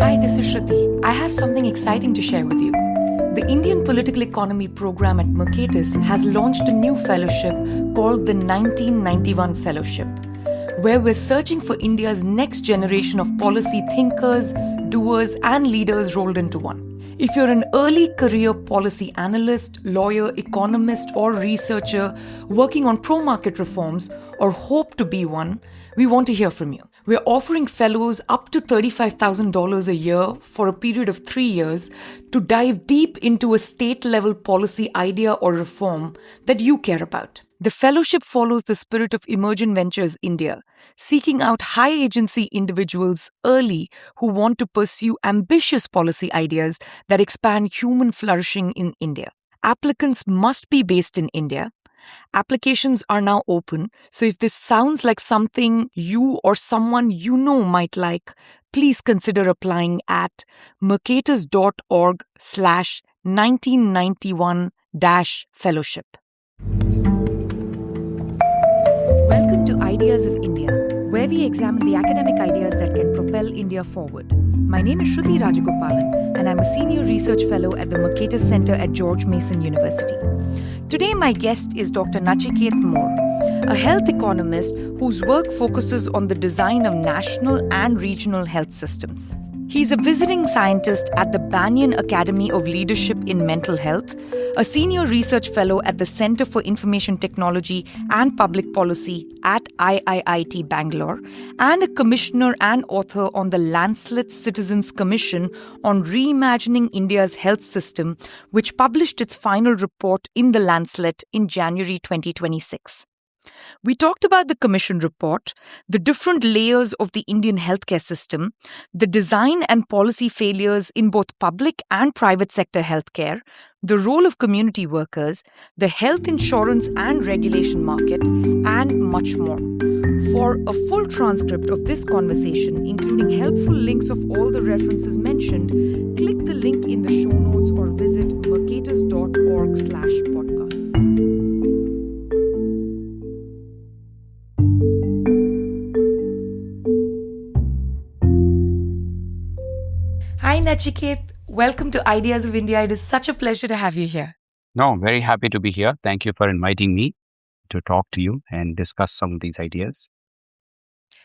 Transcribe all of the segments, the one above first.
Hi, this is Shruti. I have something exciting to share with you. The Indian Political Economy program at Mercatus has launched a new fellowship called the 1991 Fellowship, where we're searching for India's next generation of policy thinkers, doers, and leaders rolled into one. If you're an early career policy analyst, lawyer, economist, or researcher working on pro-market reforms or hope to be one, we want to hear from you. We're offering fellows up to $35,000 a year for a period of 3 years to dive deep into a state-level policy idea or reform that you care about. The fellowship follows the spirit of Emergent Ventures India, seeking out high-agency individuals early who want to pursue ambitious policy ideas that expand human flourishing in India. Applicants must be based in India. Applications are now open, so if this sounds like something you or someone you know might like, please consider applying at mercatus.org/1991-fellowship. Welcome to Ideas of India, where we examine the academic ideas that can propel India forward. My name is Shruti Rajagopalan, and I'm a senior research fellow at the Mercatus Center at George Mason University. Today, my guest is Dr. Nachiket Moore, a health economist whose work focuses on the design of national and regional health systems. He's a visiting scientist at the Banyan Academy of Leadership in Mental Health, a senior research fellow at the Center for Information Technology and Public Policy at IIIT Bangalore, and a commissioner and author on the Lancelot Citizens Commission on Reimagining India's Health System, which published its final report in the Lancelot in January 2026. We talked about the Commission report, the different layers of the Indian healthcare system, the design and policy failures in both public and private sector healthcare, the role of community workers, the health insurance and regulation market, and much more. For a full transcript of this conversation, including helpful links of all the references mentioned, click the link in the show notes or visit mercatus.org/podcasts. Hi, Nachiket. Welcome to Ideas of India. It is such a pleasure to have you here. No, very happy to be here. Thank you for inviting me to talk to you and discuss some of these ideas.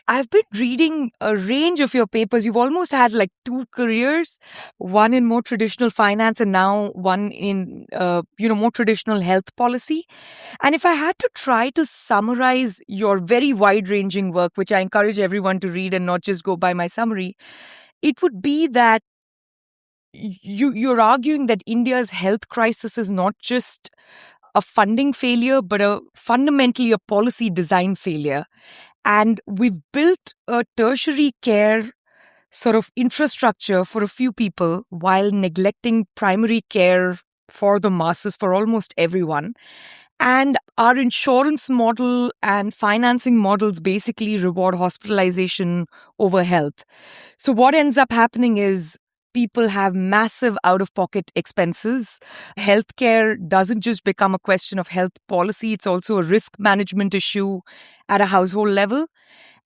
I've been reading a range of your papers. You've almost had like 2 careers, one in more traditional finance and now one in, more traditional health policy. And if I had to try to summarize your very wide-ranging work, which I encourage everyone to read and not just go by my summary, it would be that you're arguing that India's health crisis is not just a funding failure, but fundamentally a policy design failure. And we've built a tertiary care sort of infrastructure for a few people while neglecting primary care for the masses, for almost everyone. And our insurance model and financing models basically reward hospitalization over health. So what ends up happening is people have massive out-of-pocket expenses. Healthcare doesn't just become a question of health policy, it's also a risk management issue at a household level.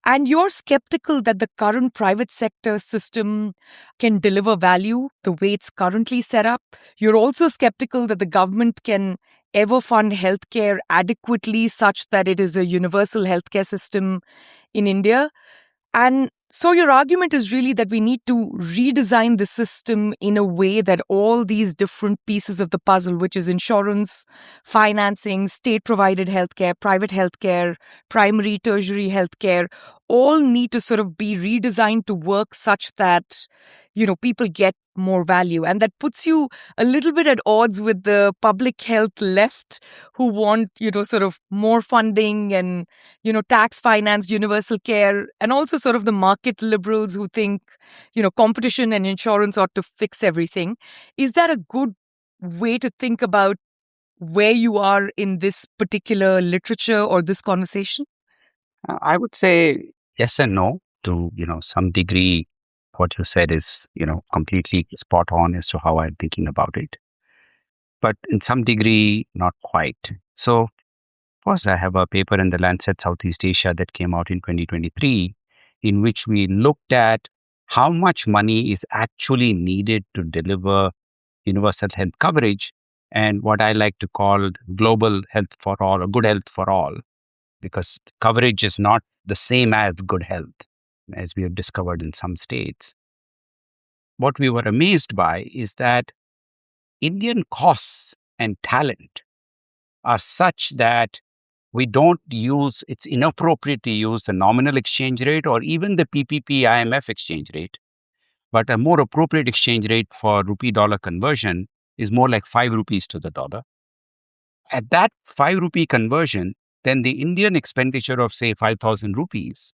And you're skeptical that the current private sector system can deliver value the way it's currently set up. You're also skeptical that the government can ever fund healthcare adequately such that it is a universal healthcare system in India. And so your argument is really that we need to redesign the system in a way that all these different pieces of the puzzle, which is insurance, financing, state-provided healthcare, private healthcare, primary, tertiary healthcare, all need to sort of be redesigned to work such that, people get more value. And that puts you a little bit at odds with the public health left who want, sort of more funding and, tax finance, universal care, and also sort of the market liberals who think, competition and insurance ought to fix everything. Is that a good way to think about where you are in this particular literature or this conversation? I would say yes and no to, some degree. What you said is, completely spot on as to how I'm thinking about it. But in some degree, not quite. So first, I have a paper in the Lancet Southeast Asia that came out in 2023, in which we looked at how much money is actually needed to deliver universal health coverage and what I like to call global health for all or good health for all, because coverage is not the same as good health, as we have discovered in some states. What we were amazed by is that Indian costs and talent are such that we don't use, it's inappropriate to use the nominal exchange rate or even the PPP IMF exchange rate, but a more appropriate exchange rate for rupee dollar conversion is more like 5 rupees to the dollar. At that 5 rupee conversion, then the Indian expenditure of say 5,000 rupees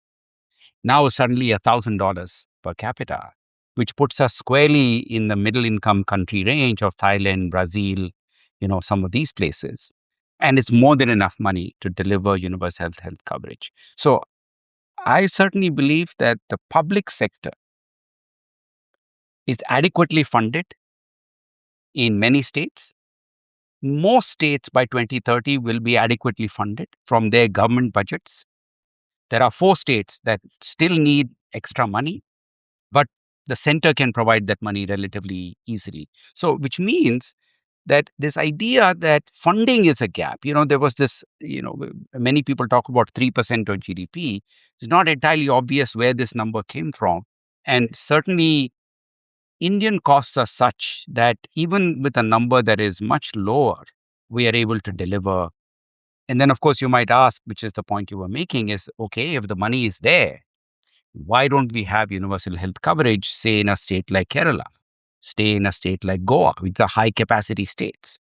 now is suddenly $1,000 per capita, which puts us squarely in the middle income country range of Thailand, Brazil, some of these places. And it's more than enough money to deliver universal health coverage. So I certainly believe that the public sector is adequately funded in many states. Most states by 2030 will be adequately funded from their government budgets. There are 4 states that still need extra money, but the center can provide that money relatively easily. So, which means that this idea that funding is a gap, there was this, many people talk about 3% of GDP. It's not entirely obvious where this number came from. And certainly, Indian costs are such that even with a number that is much lower, we are able to deliver. And then, of course, you might ask, which is the point you were making, is okay, if the money is there, why don't we have universal health coverage, say, in a state like Kerala, stay in a state like Goa, which are high capacity states?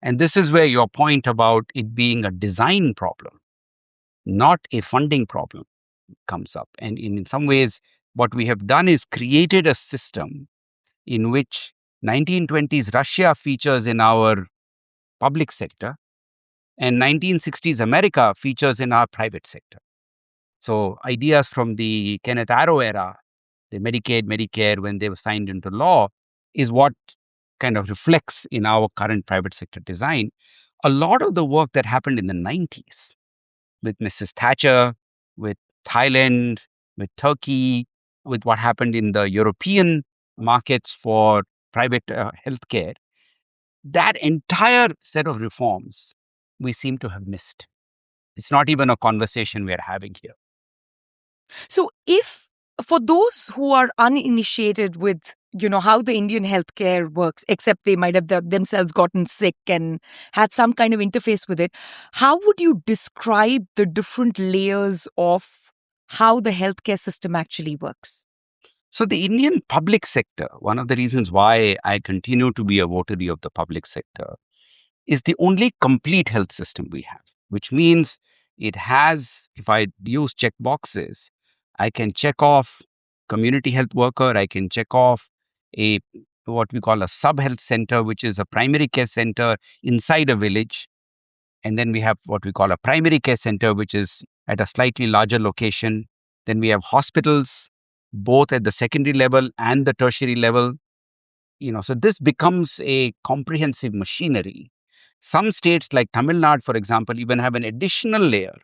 And this is where your point about it being a design problem, not a funding problem, comes up. And in some ways, what we have done is created a system in which 1920s Russia features in our public sector and 1960s America features in our private sector. So ideas from the Kenneth Arrow era, the Medicaid, Medicare, when they were signed into law, is what kind of reflects in our current private sector design. A lot of the work that happened in the 90s with Mrs. Thatcher, with Thailand, with Turkey, with what happened in the European markets for private healthcare, that entire set of reforms we seem to have missed. It's not even a conversation we're having here. So, if for those who are uninitiated with how the Indian healthcare works, except they might have themselves gotten sick and had some kind of interface with it, how would you describe the different layers of how the healthcare system actually works? So, the Indian public sector, one of the reasons why I continue to be a votary of the public sector, is the only complete health system we have, which means it has, if I use check boxes, I can check off community health worker, I can check off a what we call a sub health center, which is a primary care center inside a village. And then we have what we call a primary care center, which is at a slightly larger location. Then we have hospitals, both at the secondary level and the tertiary level. So this becomes a comprehensive machinery. Some states like Tamil Nadu, for example, even have an additional layer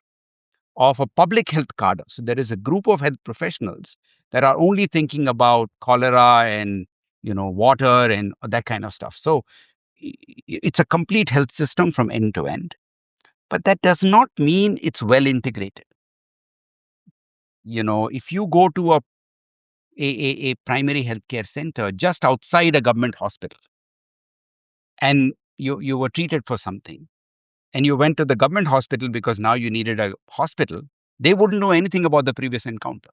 of a public health card. So there is a group of health professionals that are only thinking about cholera and water and that kind of stuff. So it's a complete health system from end to end. But that does not mean it's well integrated. If you go to a primary healthcare center just outside a government hospital and you were treated for something and you went to the government hospital because now you needed a hospital, they wouldn't know anything about the previous encounter.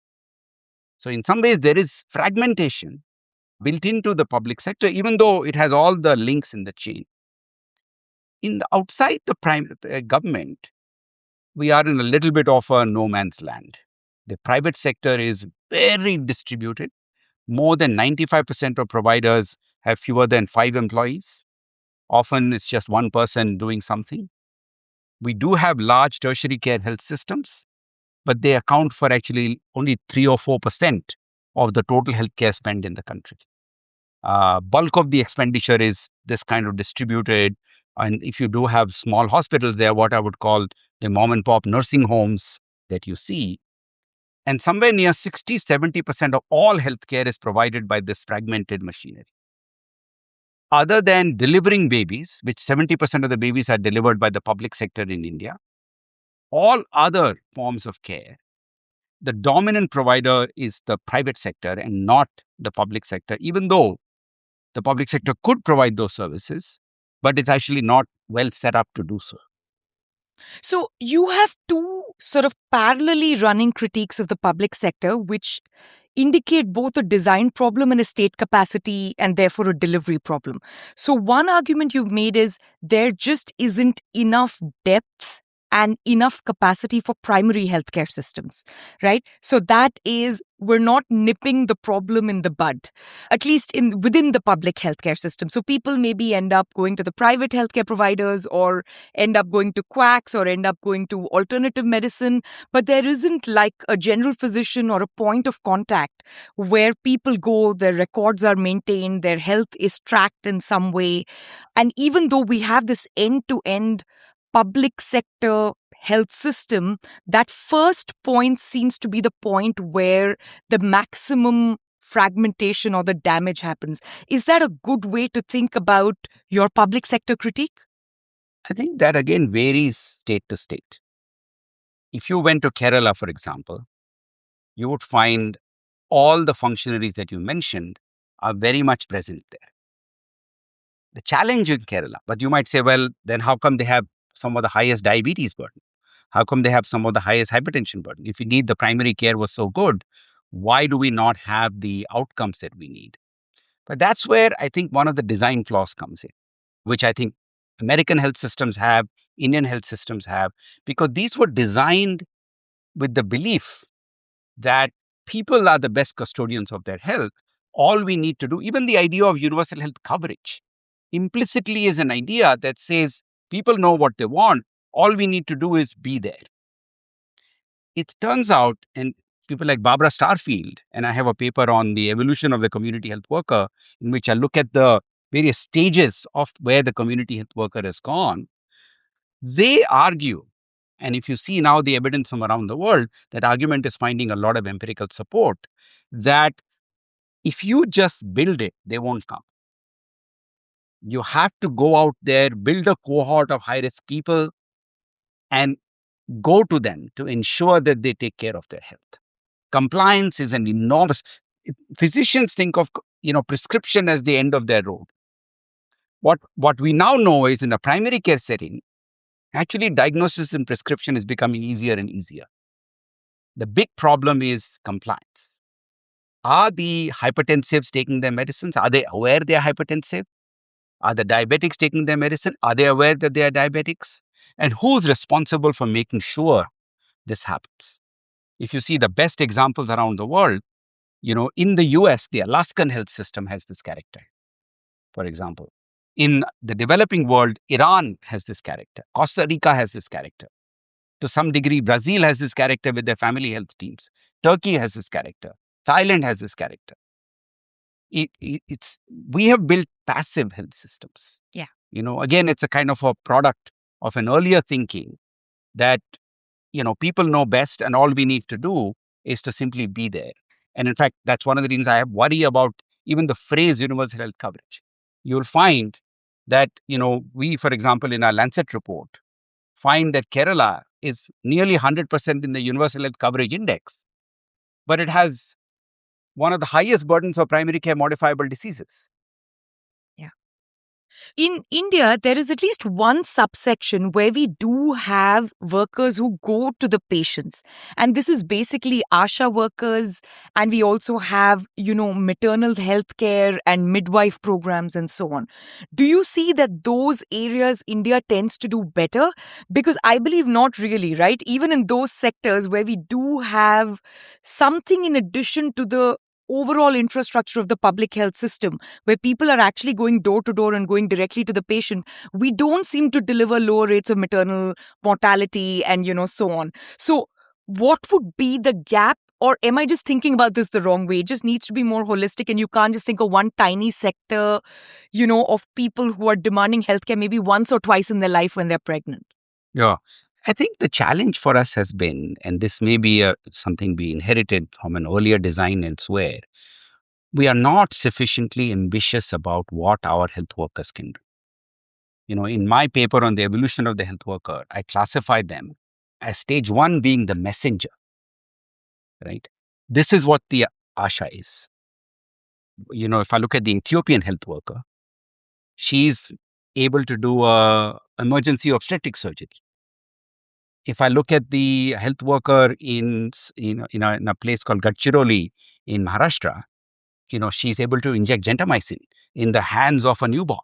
So in some ways, there is fragmentation built into the public sector, even though it has all the links in the chain. In the outside the government, we are in a little bit of a no man's land. The private sector is very distributed. More than 95% of providers have fewer than 5 employees. Often it's just one person doing something. We do have large tertiary care health systems, but they account for actually only 3 or 4% of the total healthcare spend in the country. Bulk of the expenditure is this kind of distributed. And if you do have small hospitals, they are what I would call the mom and pop nursing homes that you see. And somewhere near 60-70% of all healthcare is provided by this fragmented machinery. Other than delivering babies, which 70% of the babies are delivered by the public sector in India, all other forms of care, the dominant provider is the private sector and not the public sector, even though the public sector could provide those services, but it's actually not well set up to do so. So you have two sort of parallelly running critiques of the public sector, which indicate both a design problem and a state capacity and therefore a delivery problem. So one argument you've made is there just isn't enough depth and enough capacity for primary healthcare systems, right? So that is, we're not nipping the problem in the bud, at least within the public healthcare system. So people maybe end up going to the private healthcare providers or end up going to quacks or end up going to alternative medicine, but there isn't like a general physician or a point of contact where people go, their records are maintained, their health is tracked in some way. And even though we have this end-to-end public sector health system, that first point seems to be the point where the maximum fragmentation or the damage happens. Is that a good way to think about your public sector critique? I think that again varies state to state. If you went to Kerala, for example, you would find all the functionaries that you mentioned are very much present there. The challenge in Kerala, but you might say, well, then how come they have some of the highest diabetes burden? How come they have some of the highest hypertension burden? If we need the primary care was so good, why do we not have the outcomes that we need? But that's where I think one of the design flaws comes in, which I think American health systems have, Indian health systems have, because these were designed with the belief that people are the best custodians of their health. All we need to do, even the idea of universal health coverage, implicitly is an idea that says people know what they want. All we need to do is be there. It turns out, and people like Barbara Starfield, and I have a paper on the evolution of the community health worker, in which I look at the various stages of where the community health worker has gone. They argue, and if you see now the evidence from around the world, that argument is finding a lot of empirical support, that if you just build it, they won't come. You have to go out there, build a cohort of high risk people, and go to them to ensure that they take care of their health. Compliance is an enormous. Physicians think of prescription as the end of their road. What we now know is in a primary care setting, actually diagnosis and prescription is becoming easier and easier. The big problem is compliance. Are the hypertensives taking their medicines? Are they aware they are hypertensive? Are the diabetics taking their medicine? Are they aware that they are diabetics? And who's responsible for making sure this happens? If you see the best examples around the world, in the US, the Alaskan health system has this character, for example. In the developing world, Iran has this character. Costa Rica has this character. To some degree, Brazil has this character with their family health teams. Turkey has this character. Thailand has this character. We have built passive health systems. Yeah. Again, it's a kind of a product of an earlier thinking that, people know best and all we need to do is to simply be there. And in fact, that's one of the reasons I worry about even the phrase universal health coverage. You'll find that, we, for example, in our Lancet report, find that Kerala is nearly 100% in the universal health coverage index, but it has one of the highest burdens of primary care modifiable diseases. Yeah. In India, there is at least one subsection where we do have workers who go to the patients. And this is basically ASHA workers. And we also have, maternal health care and midwife programs and so on. Do you see that those areas India tends to do better? Because I believe not really, right? Even in those sectors where we do have something in addition to the overall infrastructure of the public health system, where people are actually going door to door and going directly to the patient, we don't seem to deliver lower rates of maternal mortality and, so on. So what would be the gap? Or am I just thinking about this the wrong way? It just needs to be more holistic and you can't just think of one tiny sector, of people who are demanding healthcare maybe once or twice in their life when they're pregnant. Yeah. I think the challenge for us has been, and this may be something we inherited from an earlier design elsewhere, we are not sufficiently ambitious about what our health workers can do. In my paper on the evolution of the health worker, I classified them as stage one being the messenger, right? This is what the Asha is. If I look at the Ethiopian health worker, she's able to do a emergency obstetric surgery. If I look at the health worker in a place called Gadchiroli in Maharashtra, she's able to inject gentamicin in the hands of a newborn.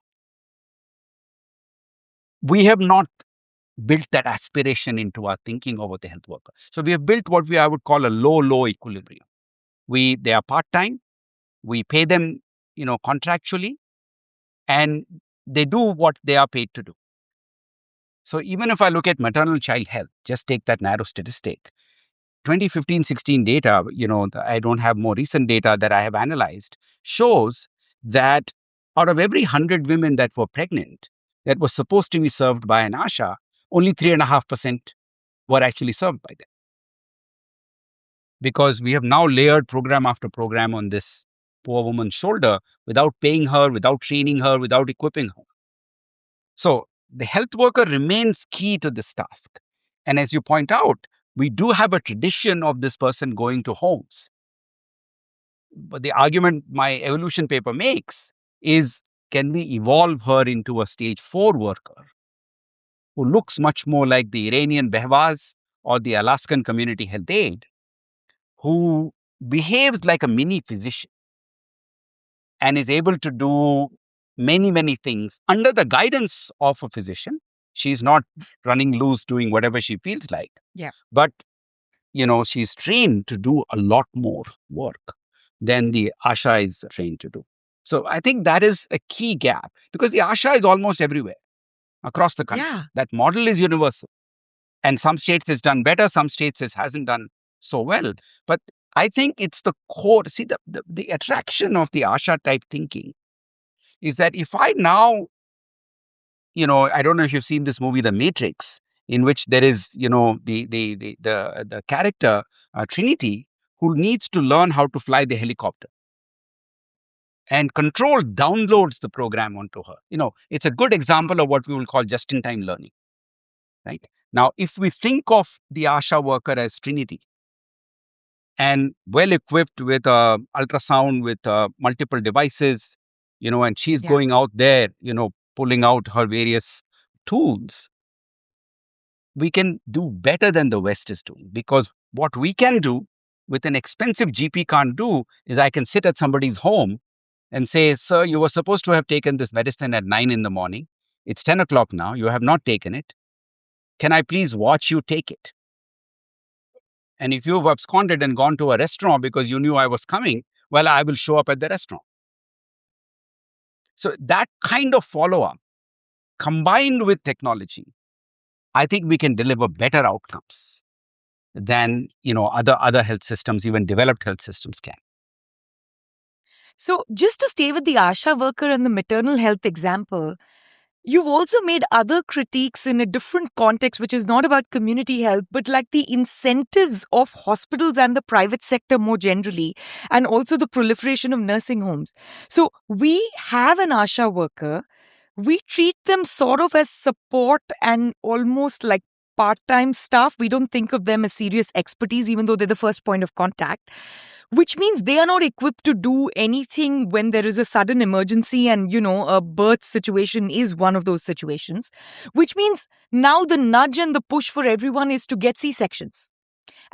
We have not built that aspiration into our thinking over the health worker. So we have built what I would call a low equilibrium. They are part time. We pay them, contractually, and they do what they are paid to do. So even if I look at maternal child health, just take that narrow statistic. 2015-16 data, I don't have more recent data that I have analyzed, shows that out of every 100 women that were pregnant, that was supposed to be served by an ASHA, only 3.5% were actually served by them. Because we have now layered program after program on this poor woman's shoulder without paying her, without training her, without equipping her. So the health worker remains key to this task. And as you point out, we do have a tradition of this person going to homes. But the argument my evolution paper makes is, can we evolve her into a stage 4 worker who looks much more like the Iranian Behbaz or the Alaskan community health aide, who behaves like a mini physician and is able to do many things under the guidance of a physician. She's not running loose doing whatever she feels like. Yeah. But, she's trained to do a lot more work than the ASHA is trained to do. So I think that is a key gap, because the ASHA is almost everywhere across the country. Yeah. That model is universal. And some states it's done better, some states it hasn't done so well. But I think it's the core. See, the attraction of the ASHA type thinking is that if I now, I don't know if you've seen this movie, The Matrix, in which there is, the character Trinity, who needs to learn how to fly the helicopter. And control downloads the program onto her. It's a good example of what we will call just-in-time learning, right? Now, if we think of the ASHA worker as Trinity and well equipped with ultrasound, with multiple devices, and she's Yeah. going out there, pulling out her various tools, we can do better than the West is doing. Because what we can do with an expensive GP can't do is, I can sit at somebody's home and say, sir, you were supposed to have taken this medicine at 9 in the morning. It's 10 o'clock now. You have not taken it. Can I please watch you take it? And if you've absconded and gone to a restaurant because you knew I was coming, well, I will show up at the restaurant. So that kind of follow-up combined with technology, I think we can deliver better outcomes than, other health systems, even developed health systems can. So, just to stay with the ASHA worker and the maternal health example, you've also made other critiques in a different context, which is not about community health, but like the incentives of hospitals and the private sector more generally, and also the proliferation of nursing homes. So, we have an ASHA worker. We treat them sort of as support and almost like part-time staff. We don't think of them as serious expertise, even though they're the first point of contact, which means they are not equipped to do anything when there is a sudden emergency, and, a birth situation is one of those situations, which means now the nudge and the push for everyone is to get C-sections.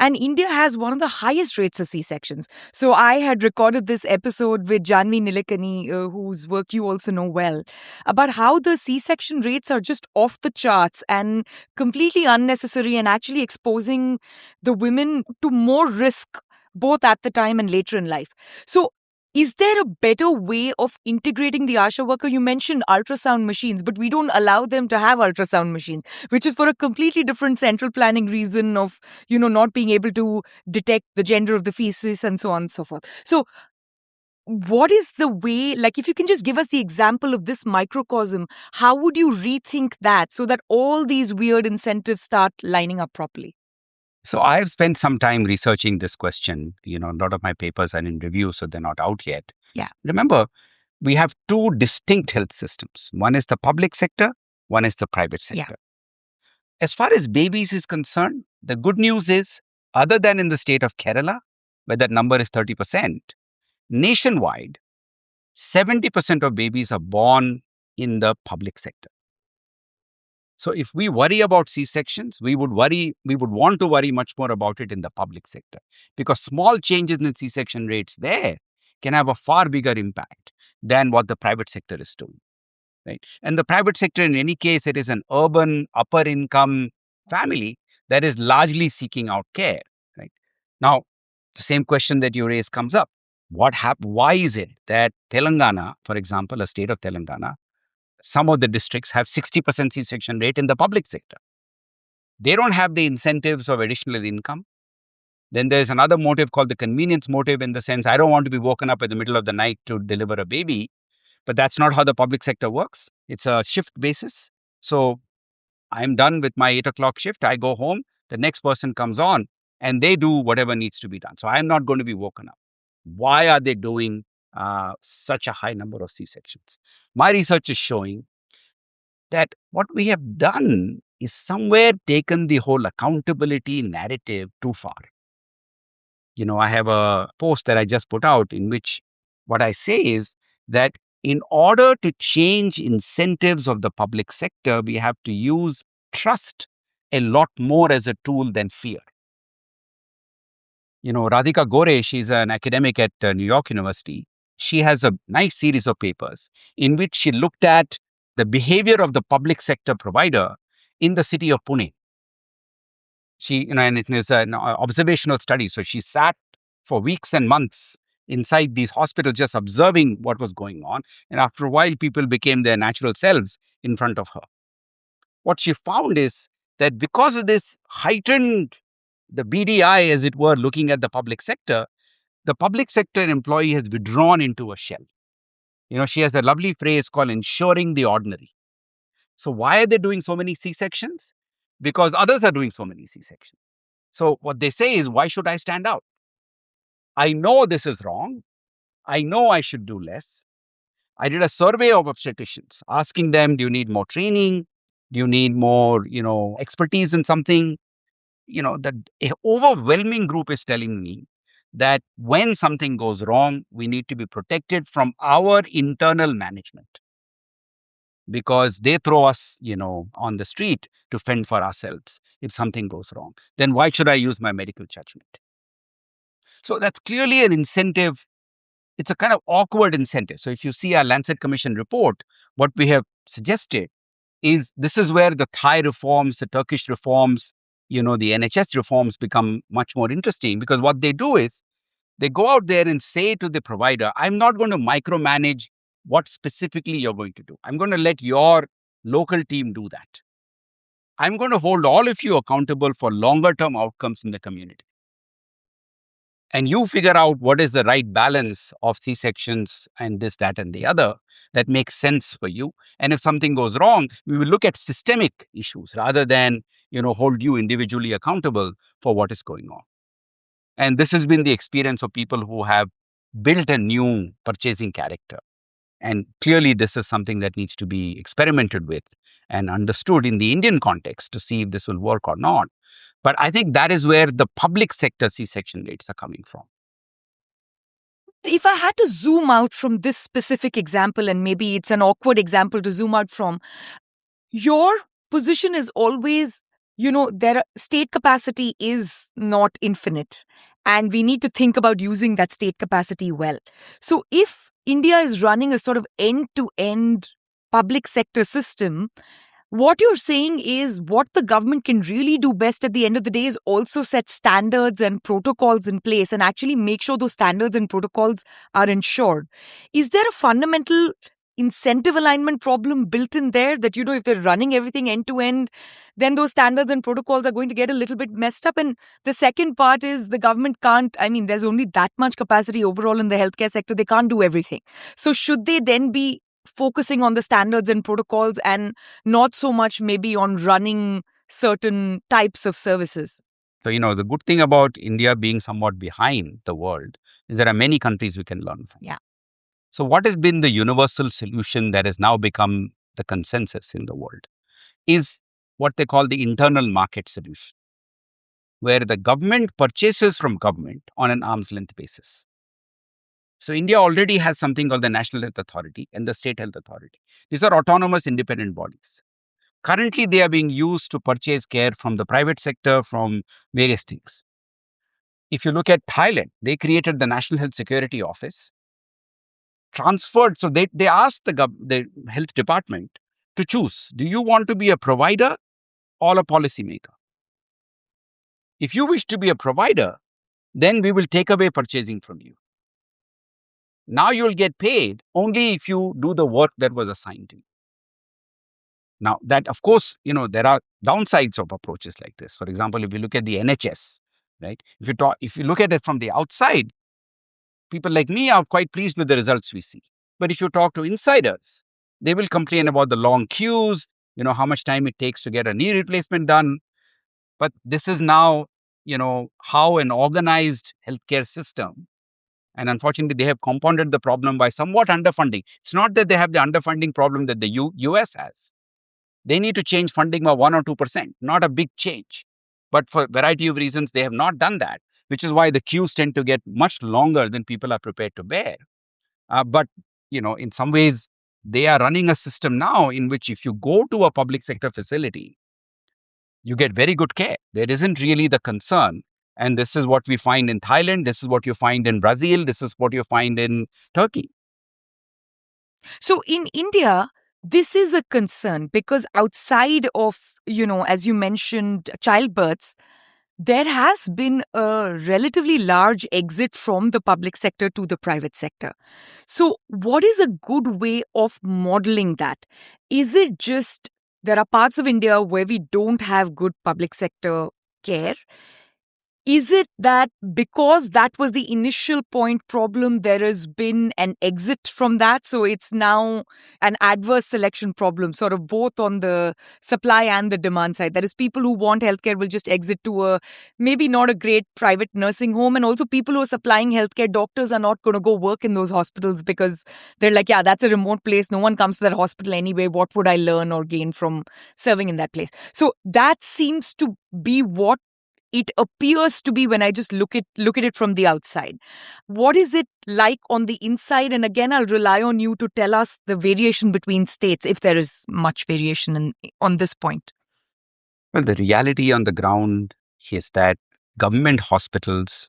And India has one of the highest rates of C-sections. So I had recorded this episode with Janvi Nilekani, whose work you also know well, about how the C-section rates are just off the charts and completely unnecessary, and actually exposing the women to more risk both at the time and later in life. So is there a better way of integrating the ASHA worker? You mentioned ultrasound machines, but we don't allow them to have ultrasound machines, which is for a completely different central planning reason of, not being able to detect the gender of the feces and so on and so forth. So what is the way, like if you can just give us the example of this microcosm, how would you rethink that so that all these weird incentives start lining up properly? So I've spent some time researching this question. A lot of my papers are in review, so they're not out yet. Yeah. Remember, we have two distinct health systems. One is the public sector, one is the private Yeah. sector. As far as babies is concerned, the good news is, other than in the state of Kerala, where that number is 30%, nationwide, 70% of babies are born in the public sector. So if we worry about C-sections, we would want to worry much more about it in the public sector, because small changes in C-section rates there can have a far bigger impact than what the private sector is doing. Right? And the private sector, in any case, it is an urban, upper income family that is largely seeking out care. Right? Now, the same question that you raise comes up. Why is it that Telangana, for example, a state of Telangana, some of the districts have 60% C-section rate in the public sector? They don't have the incentives of additional income. Then there's another motive called the convenience motive, in the sense, I don't want to be woken up in the middle of the night to deliver a baby. But that's not how the public sector works. It's a shift basis. So I'm done with my 8 o'clock shift. I go home. The next person comes on and they do whatever needs to be done. So I'm not going to be woken up. Why are they doing such a high number of C-sections? My research is showing that what we have done is somewhere taken the whole accountability narrative too far. I have a post that I just put out in which what I say is that in order to change incentives of the public sector, we have to use trust a lot more as a tool than fear. Radhika Gore, she's an academic at New York University. She has a nice series of papers in which she looked at the behavior of the public sector provider in the city of Pune. And it is an observational study. So she sat for weeks and months inside these hospitals just observing what was going on. And after a while, people became their natural selves in front of her. What she found is that because of this heightened, the BDI, as it were, looking at the public sector employee has withdrawn into a shell. She has a lovely phrase called ensuring the ordinary. So why are they doing so many C-sections? Because others are doing so many C-sections. So what they say is, why should I stand out? I know this is wrong. I know I should do less. I did a survey of obstetricians asking them, do you need more training? Do you need more, expertise in something? The overwhelming group is telling me that when something goes wrong, we need to be protected from our internal management, because they throw us, on the street to fend for ourselves if something goes wrong. Then why should I use my medical judgment? So that's clearly an incentive. It's a kind of awkward incentive. So if you see our Lancet Commission report, what we have suggested is, this is where the Thai reforms, the Turkish reforms, the NHS reforms become much more interesting, because what they do is they go out there and say to the provider, I'm not going to micromanage what specifically you're going to do. I'm going to let your local team do that. I'm going to hold all of you accountable for longer term outcomes in the community. And you figure out what is the right balance of C-sections and this, that, and the other that makes sense for you. And if something goes wrong, we will look at systemic issues rather than, hold you individually accountable for what is going on. And this has been the experience of people who have built a new purchasing character. And clearly, this is something that needs to be experimented with and understood in the Indian context to see if this will work or not. But I think that is where the public sector C-section rates are coming from. If I had to zoom out from this specific example, and maybe it's an awkward example to zoom out from, your position is always, state capacity is not infinite, and we need to think about using that state capacity well. So if India is running a sort of end-to-end public sector system, what you're saying is what the government can really do best at the end of the day is also set standards and protocols in place and actually make sure those standards and protocols are ensured. Is there a fundamental incentive alignment problem built in there that, if they're running everything end to end, then those standards and protocols are going to get a little bit messed up. And the second part is the government can't, there's only that much capacity overall in the healthcare sector. They can't do everything. So should they then be focusing on the standards and protocols and not so much maybe on running certain types of services? So, the good thing about India being somewhat behind the world is there are many countries we can learn from. Yeah. So, what has been the universal solution that has now become the consensus in the world is what they call the internal market solution, where the government purchases from government on an arm's length basis. So, India already has something called the National Health Authority and the State Health Authority. These are autonomous independent bodies. Currently, they are being used to purchase care from the private sector from various things. If you look at Thailand, they created the National Health Security Office, transferred. So they asked the health department to choose, do you want to be a provider or a policymaker? If you wish to be a provider, then we will take away purchasing from you. Now you will get paid only if you do the work that was assigned to you. Now that, of course, there are downsides of approaches like this. For example, if you look at the NHS, right? If you look at it from the outside, people like me are quite pleased with the results we see. But if you talk to insiders, they will complain about the long queues, how much time it takes to get a knee replacement done. But this is now, how an organized healthcare system, and unfortunately, they have compounded the problem by somewhat underfunding. It's not that they have the underfunding problem that the US has. They need to change funding by 1 or 2%, not a big change. But for a variety of reasons, they have not done that, which is why the queues tend to get much longer than people are prepared to bear. But in some ways, they are running a system now in which if you go to a public sector facility, you get very good care. There isn't really the concern. And this is what we find in Thailand. This is what you find in Brazil. This is what you find in Turkey. So in India, this is a concern because outside of, as you mentioned, childbirths, there has been a relatively large exit from the public sector to the private sector. So, what is a good way of modeling that? Is it just there are parts of India where we don't have good public sector care? Is it that because that was the initial point problem, there has been an exit from that? So it's now an adverse selection problem, sort of both on the supply and the demand side. That is, people who want healthcare will just exit to a maybe not a great private nursing home. And also, people who are supplying healthcare, doctors are not going to go work in those hospitals because they're like, yeah, that's a remote place. No one comes to that hospital anyway. What would I learn or gain from serving in that place? So that seems to be what it appears to be when I just look at it from the outside. What is it like on the inside? And again, I'll rely on you to tell us the variation between states, if there is much variation on this point. Well, the reality on the ground is that government hospitals,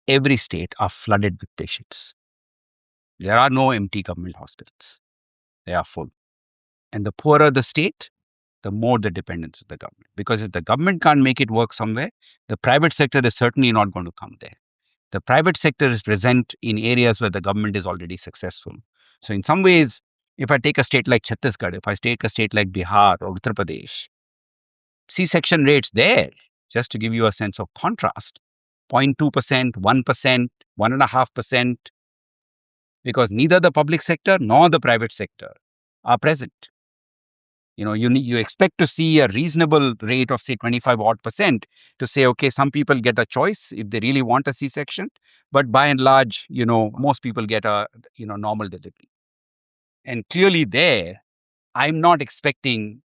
every state, are flooded with patients. There are no empty government hospitals. They are full. And the poorer the state, the more the dependence of the government. Because if the government can't make it work somewhere, the private sector is certainly not going to come there. The private sector is present in areas where the government is already successful. So in some ways, if I take a state like Chhattisgarh, if I take a state like Bihar or Uttar Pradesh, C-section rates there, just to give you a sense of contrast, 0.2%, 1%, 1.5%, because neither the public sector nor the private sector are present. You expect to see a reasonable rate of say 25 odd percent to say, okay, some people get a choice if they really want a C-section, but by and large, most people get a normal delivery. And clearly there, I'm not expecting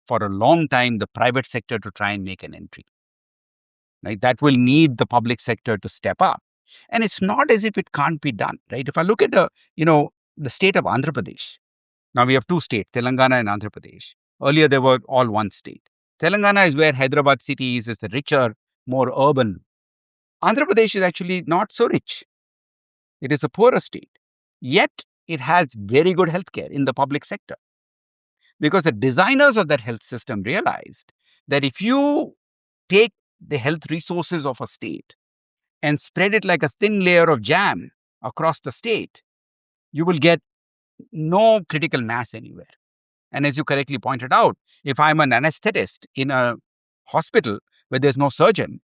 for a long time the private sector to try and make an entry. Right? That will need the public sector to step up. And it's not as if it can't be done, right? If I look at the state of Andhra Pradesh, now we have two states, Telangana and Andhra Pradesh. Earlier, they were all one state. Telangana is where Hyderabad city is the richer, more urban. Andhra Pradesh is actually not so rich. It is a poorer state. Yet, it has very good healthcare in the public sector. Because the designers of that health system realized that if you take the health resources of a state and spread it like a thin layer of jam across the state, you will get no critical mass anywhere. And as you correctly pointed out, if I'm an anesthetist in a hospital where there's no surgeon,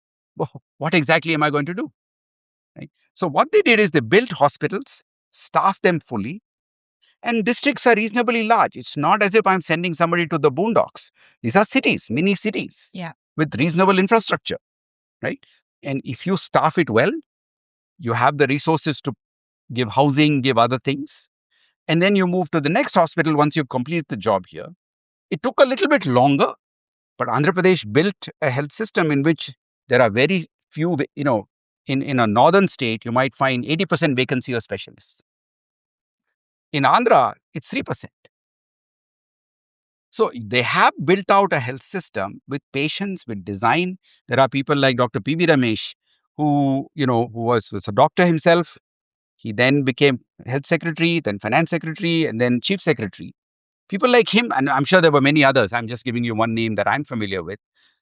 what exactly am I going to do? Right? So what they did is they built hospitals, staffed them fully, and districts are reasonably large. It's not as if I'm sending somebody to the boondocks. These are cities, mini cities Yeah. with reasonable infrastructure, right? And if you staff it well, you have the resources to give housing, give other things, and then you move to the next hospital once you complete the job here. It took a little bit longer, but Andhra Pradesh built a health system in which there are very few, in a northern state, you might find 80% vacancy of specialists. In Andhra, it's 3%. So they have built out a health system with patience, with design. There are people like Dr. P.V. Ramesh, who was a doctor himself. He then became health secretary, then finance secretary, and then chief secretary. People like him, and I'm sure there were many others. I'm just giving you one name that I'm familiar with.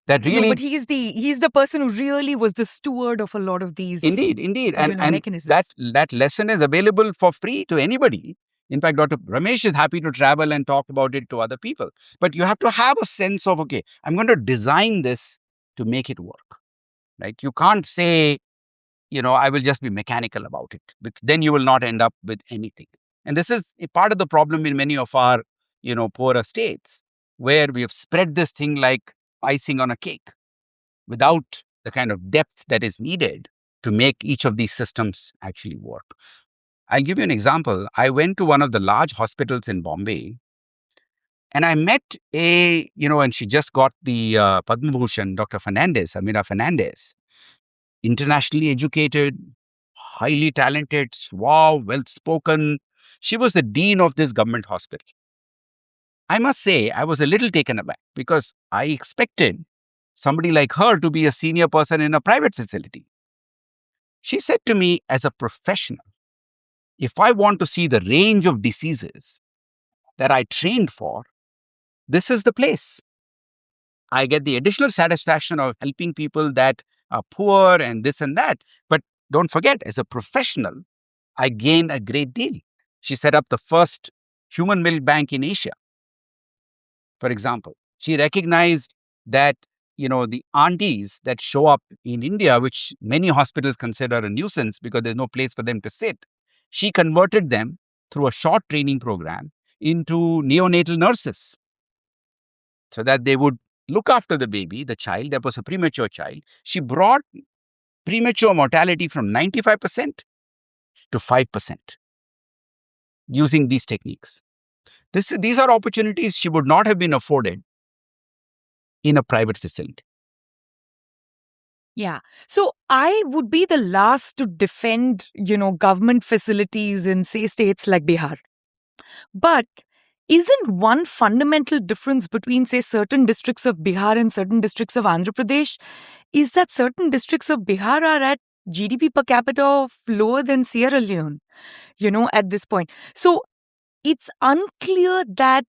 That No, but really, he's the person who really was the steward of a lot of these, indeed, and that mechanisms. that lesson is available for free to anybody. In fact, Dr. Ramesh is happy to travel and talk about it to other people. But you have to have a sense of, okay, I'm going to design this to make it work, right? You can't say, I will just be mechanical about it, because then you will not end up with anything. And this is a part of the problem in many of our, poorer states, where we have spread this thing like icing on a cake without the kind of depth that is needed to make each of these systems actually work. I'll give you an example. I went to one of the large hospitals in Bombay, and I met and she just got the Padma Bhushan, Dr. Fernandez, Amira Fernandez, internationally educated, highly talented, suave, well spoken. She was the dean of this government hospital. I must say, I was a little taken aback because I expected somebody like her to be a senior person in a private facility. She said to me, as a professional, if I want to see the range of diseases that I trained for, this is the place. I get the additional satisfaction of helping people that are poor and this and that. But don't forget, as a professional, I gain a great deal. She set up the first human milk bank in Asia, for example. She recognized that, the aunties that show up in India, which many hospitals consider a nuisance because there's no place for them to sit, she converted them through a short training program into neonatal nurses so that they would look after the baby, the child that was a premature child. She brought premature mortality from 95% to 5% using these techniques. These are opportunities she would not have been afforded in a private facility. Yeah. So I would be the last to defend, government facilities in, say, states like Bihar. But isn't one fundamental difference between, say, certain districts of Bihar and certain districts of Andhra Pradesh is that certain districts of Bihar are at GDP per capita of lower than Sierra Leone, at this point. So it's unclear that,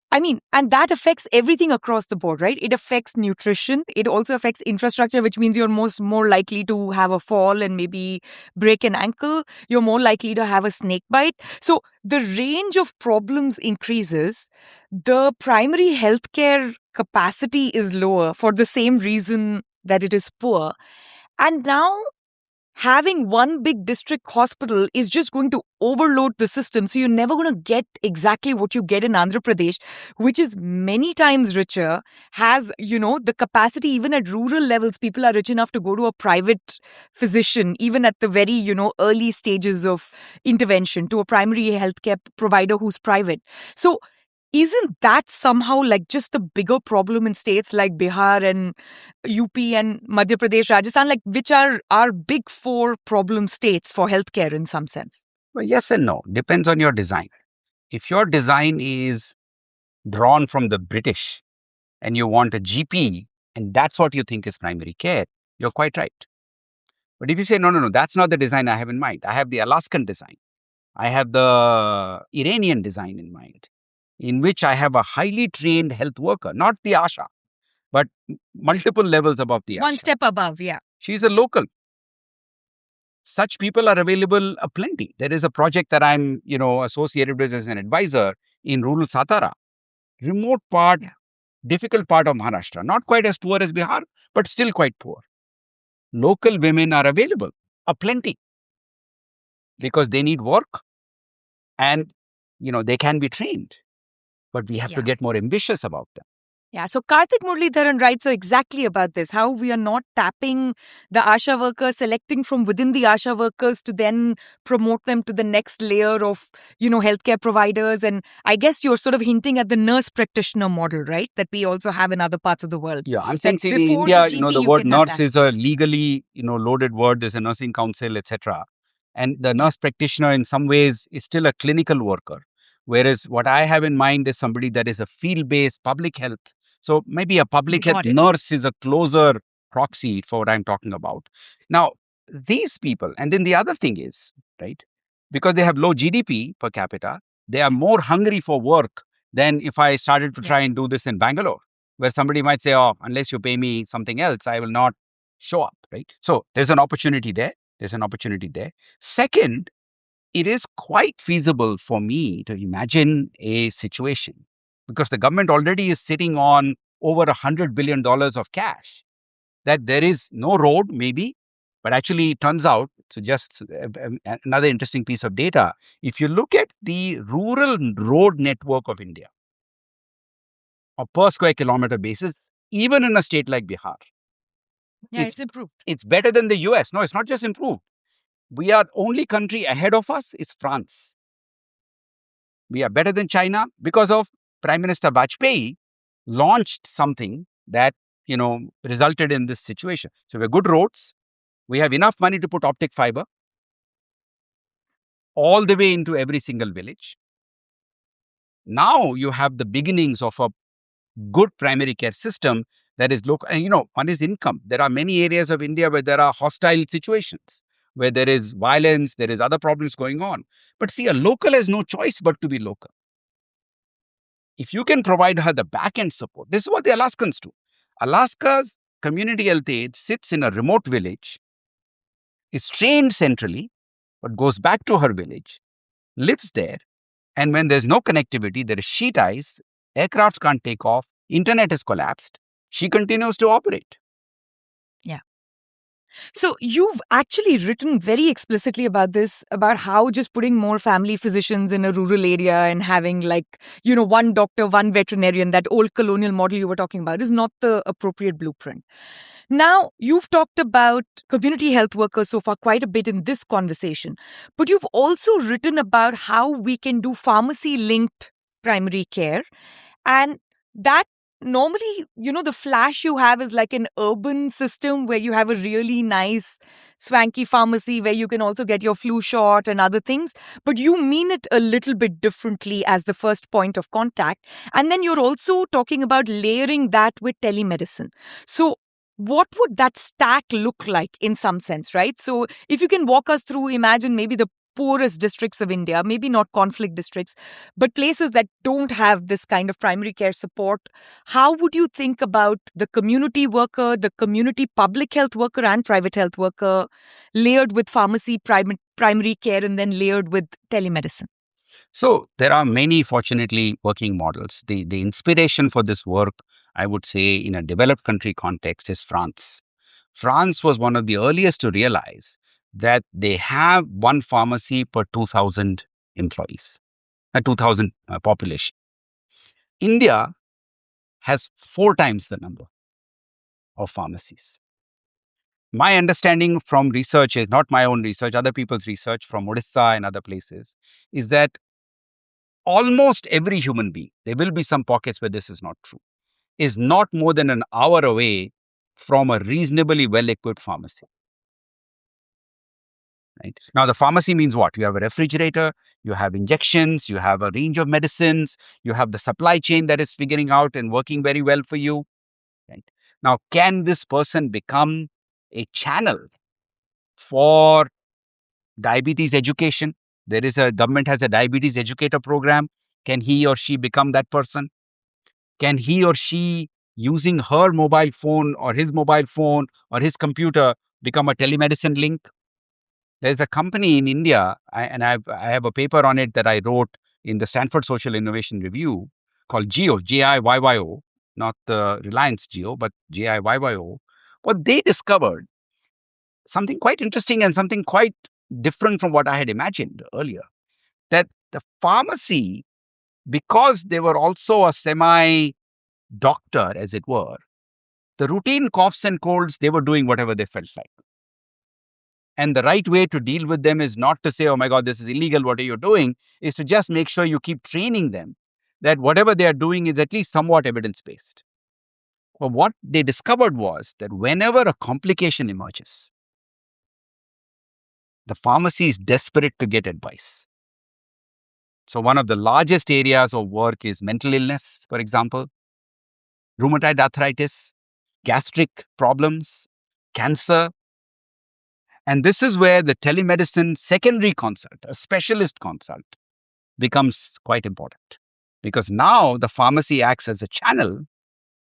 and that affects everything across the board, right? It affects nutrition. It also affects infrastructure, which means you're more likely to have a fall and maybe break an ankle. You're more likely to have a snake bite. So the range of problems increases. The primary healthcare capacity is lower for the same reason that it is poor. And now having one big district hospital is just going to overload the system. So you're never going to get exactly what you get in Andhra Pradesh, which is many times richer, has, the capacity. Even at rural levels, people are rich enough to go to a private physician, even at the very, early stages of intervention, to a primary healthcare provider who's private. So isn't that somehow like just the bigger problem in states like Bihar and UP and Madhya Pradesh, Rajasthan, like which are our big four problem states for healthcare in some sense? Well, yes and no. Depends on your design. If your design is drawn from the British and you want a GP and that's what you think is primary care, you're quite right. But if you say, no, no, no, that's not the design I have in mind. I have the Alaskan design. I have the Iranian design in mind, in which I have a highly trained health worker, not the Asha, but Yeah. multiple levels above the One Asha. step above, yeah. She's a local. such people are available aplenty. There is a project that I'm, associated with as an advisor in rural Satara, remote part, Yeah. difficult part of Maharashtra, not quite as poor as Bihar, but still quite poor. Local women are available aplenty because they need work and, they can be trained, but we have to Yeah. get more ambitious about them. Yeah, so Karthik Muralidharan writes so exactly about this, how we are not tapping the ASHA workers, selecting from within the ASHA workers to then promote them to the next layer of, healthcare providers. And I guess you're sort of hinting at the nurse practitioner model, right? That we also have in other parts of the world. Yeah, I'm That saying, see, in before the India, GP, the you word can have nurse that. is a legally, loaded word. There's a nursing council, etc. And the Yeah, nurse practitioner, in some ways, is still a clinical worker. Whereas what I have in mind is somebody that is a field-based public health. So maybe a public health got it. nurse is a closer proxy for what I'm talking about. Now, these people, and then the other thing is, right, because they have low GDP per capita, they are more hungry for work than if I started to Yeah, try and do this in Bangalore, where somebody might say, oh, unless you pay me something else, I will not show up, right? So there's an opportunity there. There's an opportunity there. Second, it is quite feasible for me to imagine a situation because the government already is sitting on over $100 billion of cash that there is no road, maybe, but actually it turns out, so just another interesting piece of data. If you look at the rural road network of India, a per square kilometer basis, even in a state like Bihar, yeah, it's it's improved. it's better than the US. No, it's not just improved. We are only country ahead of us is France. We are better than China because of Prime Minister Vajpayee launched something that resulted in this situation. So we have good roads. We have enough money to put optic fiber all the way into every single village. Now you have the beginnings of a good primary care system that is local. And one is income. There are many areas of India where there are hostile situations, where there is violence, there is other problems going on. But see, a local has no choice but to be local. If you can provide her the back end support, this is what the Alaskans do. Alaska's community health aide sits in a remote village, is trained centrally, but goes back to her village, lives there, and when there's no connectivity, there is sheet ice, aircrafts can't take off, internet has collapsed, she continues to operate. Yeah. So you've actually written very explicitly about this, about how just putting more family physicians in a rural area and having one doctor, one veterinarian, that old colonial model you were talking about is not the appropriate blueprint. Now, you've talked about community health workers so far quite a bit in this conversation, but you've also written about how we can do pharmacy linked primary care. And that normally, the flash you have is like an urban system where you have a really nice, swanky pharmacy where you can also get your flu shot and other things. But you mean it a little bit differently as the first point of contact. And then you're also talking about layering that with telemedicine. So, what would that stack look like in some sense, right? So, if you can walk us through, imagine maybe the poorest districts of India, maybe not conflict districts, but places that don't have this kind of primary care support, how would you think about the community worker, the community public health worker and private health worker, layered with pharmacy, primary care, and then layered with telemedicine? So there are many, fortunately, working models. The inspiration for this work, I would say, in a developed country context is France. France was one of the earliest to realize that they have one pharmacy per 2,000 employees, a 2,000 population. India has four times the number of pharmacies. My understanding from research is not my own research, other people's research from Odisha and other places, is that almost every human being, there will be some pockets where this is not true, is not more than an hour away from a reasonably well equipped pharmacy. Right? Now, the pharmacy means what? You have a refrigerator, you have injections, you have a range of medicines, you have the supply chain that is figuring out and working very well for you. Right? Now, can this person become a channel for diabetes education? There is a government has a diabetes educator program. Can he or she become that person? Can he or she, using her mobile phone or his mobile phone or his computer, become a telemedicine link? There's a company in India, I have a paper on it that I wrote in the Stanford Social Innovation Review called GEO, GIYYO, not the Reliance Geo, but GIYYO. What they discovered, something quite interesting and something quite different from what I had imagined earlier, that the pharmacy, because they were also a semi doctor, as it were, the routine coughs and colds, they were doing whatever they felt like. And the right way to deal with them is not to say, oh my God, this is illegal, what are you doing? Is to just make sure you keep training them that whatever they are doing is at least somewhat evidence based. But what they discovered was that whenever a complication emerges, the pharmacy is desperate to get advice. So, one of the largest areas of work is mental illness, for example, rheumatoid arthritis, gastric problems, cancer. And this is where the telemedicine secondary consult, a specialist consult, becomes quite important because now the pharmacy acts as a channel,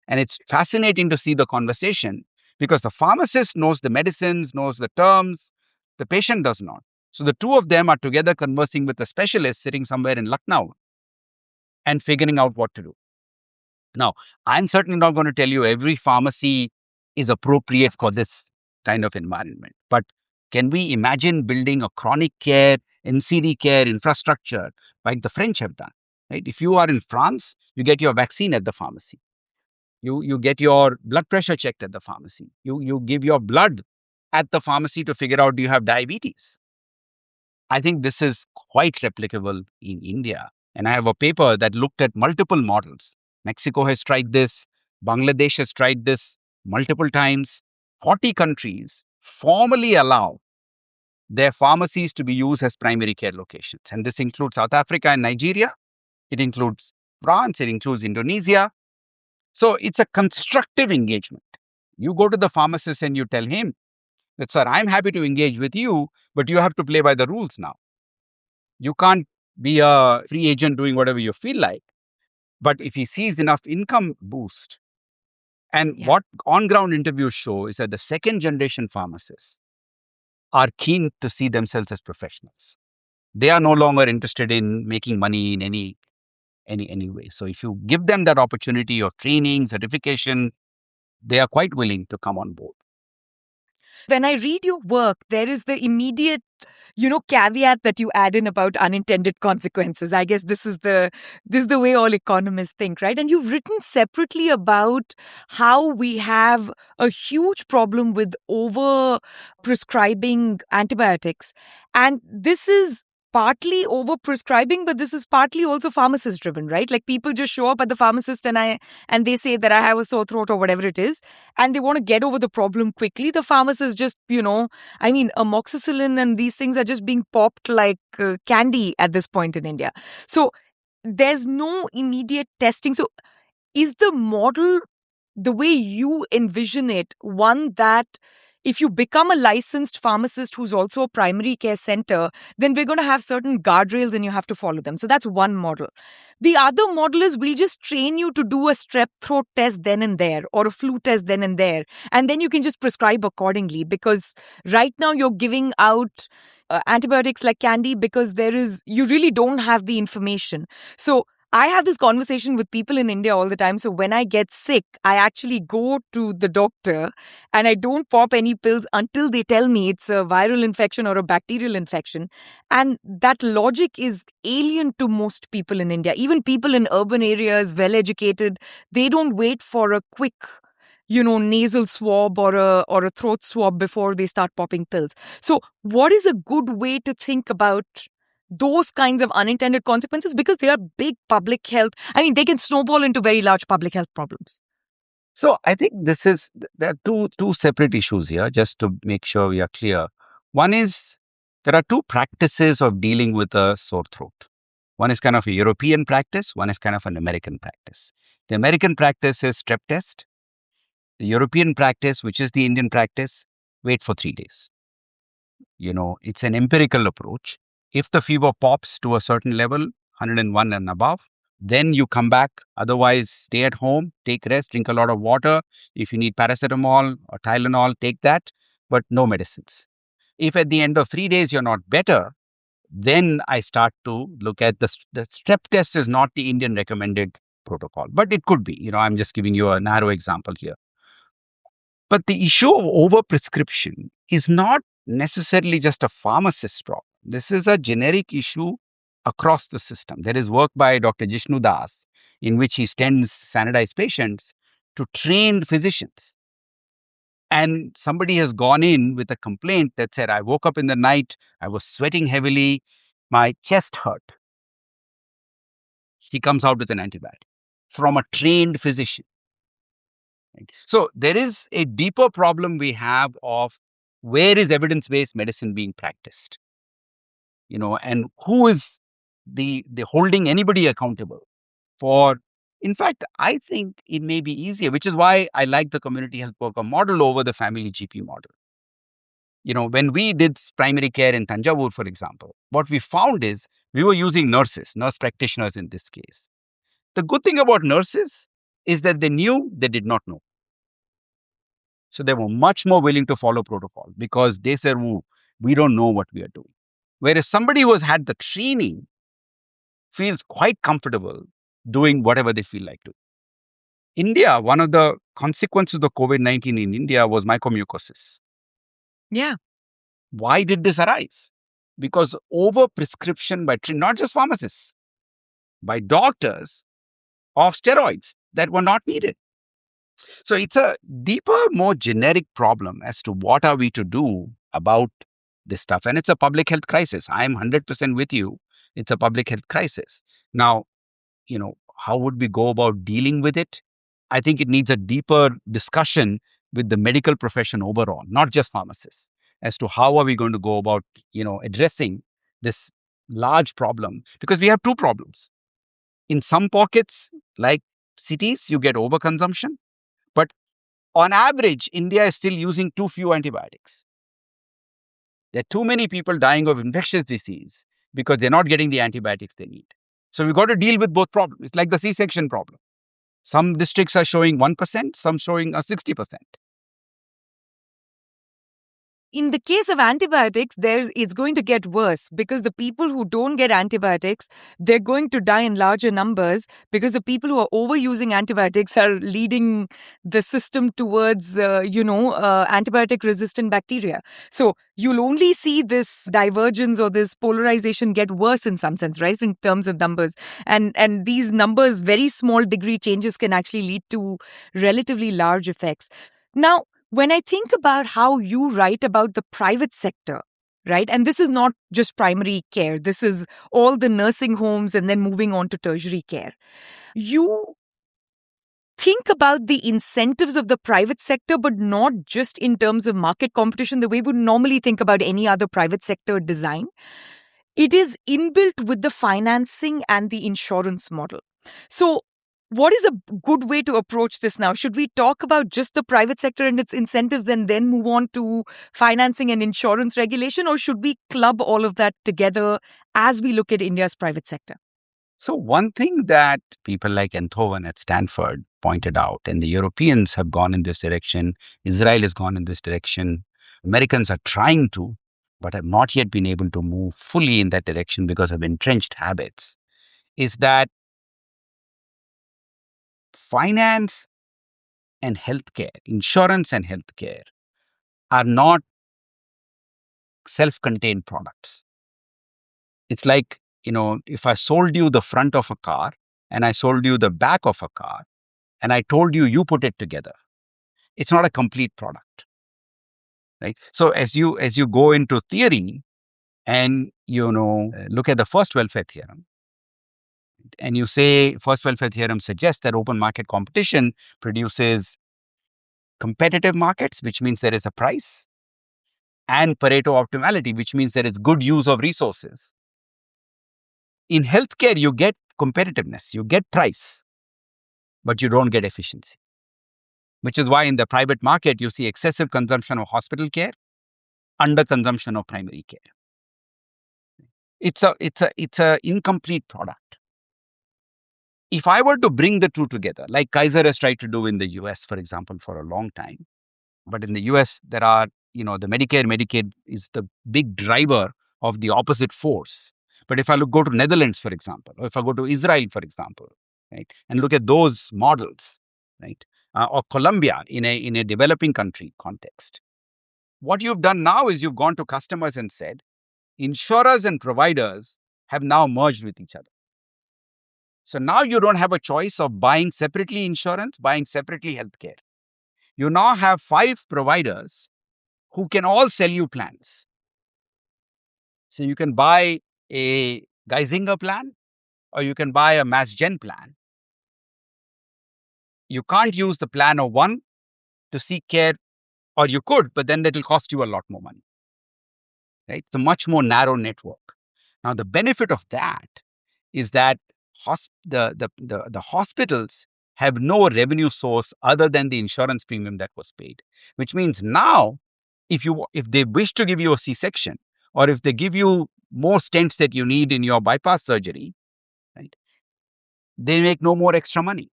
and it's fascinating to see the conversation because the pharmacist knows the medicines, knows the terms, the patient does not. So the two of them are together conversing with a specialist sitting somewhere in Lucknow and figuring out what to do. Now, I'm certainly not going to tell you every pharmacy is appropriate Of for course. this kind of environment, but can we imagine building a chronic care, NCD care infrastructure like the French have done? Right? If you are in France, you get your vaccine at the pharmacy. You get your blood pressure checked at the pharmacy. You give your blood at the pharmacy to figure out do you have diabetes. I think this is quite replicable in India. And I have a paper that looked at multiple models. Mexico has tried this, Bangladesh has tried this multiple times. 40 countries formally allow their pharmacies to be used as primary care locations. And this includes South Africa and Nigeria, it includes France, it includes Indonesia. So it's a constructive engagement. You go to the pharmacist and you tell him that, sir, I'm happy to engage with you, but you have to play by the rules now. You can't be a free agent doing whatever you feel like. But if he sees enough income boost, and Yeah. what on ground interviews show is that the second generation pharmacists are keen to see themselves as professionals. They are no longer interested in making money in any way. So if you give them that opportunity of training, certification, they are quite willing to come on board. When I read your work, there is the immediate, caveat that you add in about unintended consequences. I guess this is the way all economists think, right? And you've written separately about how we have a huge problem with over prescribing antibiotics. And this is partly over prescribing, but this is partly also pharmacist driven, right? Like people just show up at the pharmacist and they say that I have a sore throat or whatever it is, and they want to get over the problem quickly. The pharmacist just, I mean, amoxicillin and these things are just being popped like candy at this point in India. So there's no immediate testing. So is the model, the way you envision it, one that if you become a licensed pharmacist who's also a primary care center, then we're going to have certain guardrails and you have to follow them? So that's one model. The other model is we'll just train you to do a strep throat test then and there or a flu test then and there. And then you can just prescribe accordingly, because right now you're giving out antibiotics like candy because you really don't have the information. So I have this conversation with people in India all the time. So when I get sick, I actually go to the doctor and I don't pop any pills until they tell me it's a viral infection or a bacterial infection. And that logic is alien to most people in India. Even people in urban areas, well educated, they don't wait for a quick, nasal swab or a throat swab before they start popping pills. So what is a good way to think about those kinds of unintended consequences, because they are big public health? I mean, they can snowball into very large public health problems. So I think there are two separate issues here, just to make sure we are clear. One is there are two practices of dealing with a sore throat. One is kind of a European practice, one is kind of an American practice. The American practice is strep test. The European practice, which is the Indian practice, wait for 3 days. It's an empirical approach. If the fever pops to a certain level, 101 and above, then you come back. Otherwise, stay at home, take rest, drink a lot of water. If you need paracetamol or Tylenol, take that, but no medicines. If at the end of 3 days you're not better, then I start to look at the strep test is not the Indian recommended protocol, but it could be. I'm just giving you a narrow example here. But the issue of overprescription is not necessarily just a pharmacist problem. This is a generic issue across the system. There is work by Dr. Jishnu Das in which he sends sanitized patients to trained physicians. And somebody has gone in with a complaint that said, I woke up in the night, I was sweating heavily, my chest hurt. He comes out with an antibiotic from a trained physician. Right? So there is a deeper problem we have of where is evidence-based medicine being practiced, and who is the holding anybody accountable for. In fact, I think it may be easier, which is why I like the community health worker model over the family GP model. When we did primary care in Tanjavur, for example, what we found is we were using nurse practitioners in this case. The good thing about nurses is that they knew they did not know. So they were much more willing to follow protocol because they said, "Ooh, we don't know what we are doing." Whereas somebody who has had the training feels quite comfortable doing whatever they feel like doing. India, one of the consequences of COVID-19 in India was mycomucosis. Yeah. Why did this arise? Because over prescription by not just pharmacists, by doctors of steroids that were not needed. So it's a deeper, more generic problem as to what are we to do about this stuff. And it's a public health crisis. I'm 100% with you. It's a public health crisis. Now, how would we go about dealing with it? I think it needs a deeper discussion with the medical profession overall, not just pharmacists, as to how are we going to go about, addressing this large problem. Because we have two problems. In some pockets, like cities, you get overconsumption. But on average, India is still using too few antibiotics. There are too many people dying of infectious disease because they're not getting the antibiotics they need. So we've got to deal with both problems. It's like the C-section problem. Some districts are showing 1%, some showing a 60%. In the case of antibiotics, it's going to get worse because the people who don't get antibiotics, they're going to die in larger numbers because the people who are overusing antibiotics are leading the system towards, antibiotic-resistant bacteria. So you'll only see this divergence or this polarization get worse in some sense, right, in terms of numbers. And these numbers, very small degree changes can actually lead to relatively large effects. Now, when I think about how you write about the private sector, right, and this is not just primary care, this is all the nursing homes and then moving on to tertiary care, you think about the incentives of the private sector, but not just in terms of market competition, the way we would normally think about any other private sector design. It is inbuilt with the financing and the insurance model. So, what is a good way to approach this now? Should we talk about just the private sector and its incentives and then move on to financing and insurance regulation? Or should we club all of that together as we look at India's private sector? So one thing that people like Enthoven at Stanford pointed out, and the Europeans have gone in this direction, Israel has gone in this direction, Americans are trying to, but have not yet been able to move fully in that direction because of entrenched habits, is that finance and healthcare, insurance and healthcare are not self-contained products. It's like, if I sold you the front of a car and I sold you the back of a car and I told you you put it together, it's not a complete product, right? So as you go into theory and look at the first welfare theorem, and you say first welfare theorem suggests that open market competition produces competitive markets, which means there is a price, and Pareto optimality, which means there is good use of resources. In healthcare, you get competitiveness, you get price, but you don't get efficiency, which is why in the private market, you see excessive consumption of hospital care, under consumption of primary care. It's a incomplete product. If I were to bring the two together, like Kaiser has tried to do in the US, for example, for a long time, but in the US, there are the Medicare, Medicaid is the big driver of the opposite force. But if I go to Netherlands, for example, or if I go to Israel, for example, right, and look at those models, right, or Colombia in a developing country context, what you've done now is you've gone to customers and said, insurers and providers have now merged with each other. So now you don't have a choice of buying separately insurance, buying separately healthcare. You now have 5 providers who can all sell you plans. So you can buy a Geisinger plan or you can buy a MassGen plan. You can't use the plan of one to seek care, or you could, but then that will cost you a lot more money, right? It's a much more narrow network. Now, the benefit of that is that the hospitals have no revenue source other than the insurance premium that was paid, which means now if they wish to give you a C-section, or if they give you more stents that you need in your bypass surgery, right, they make no more extra money.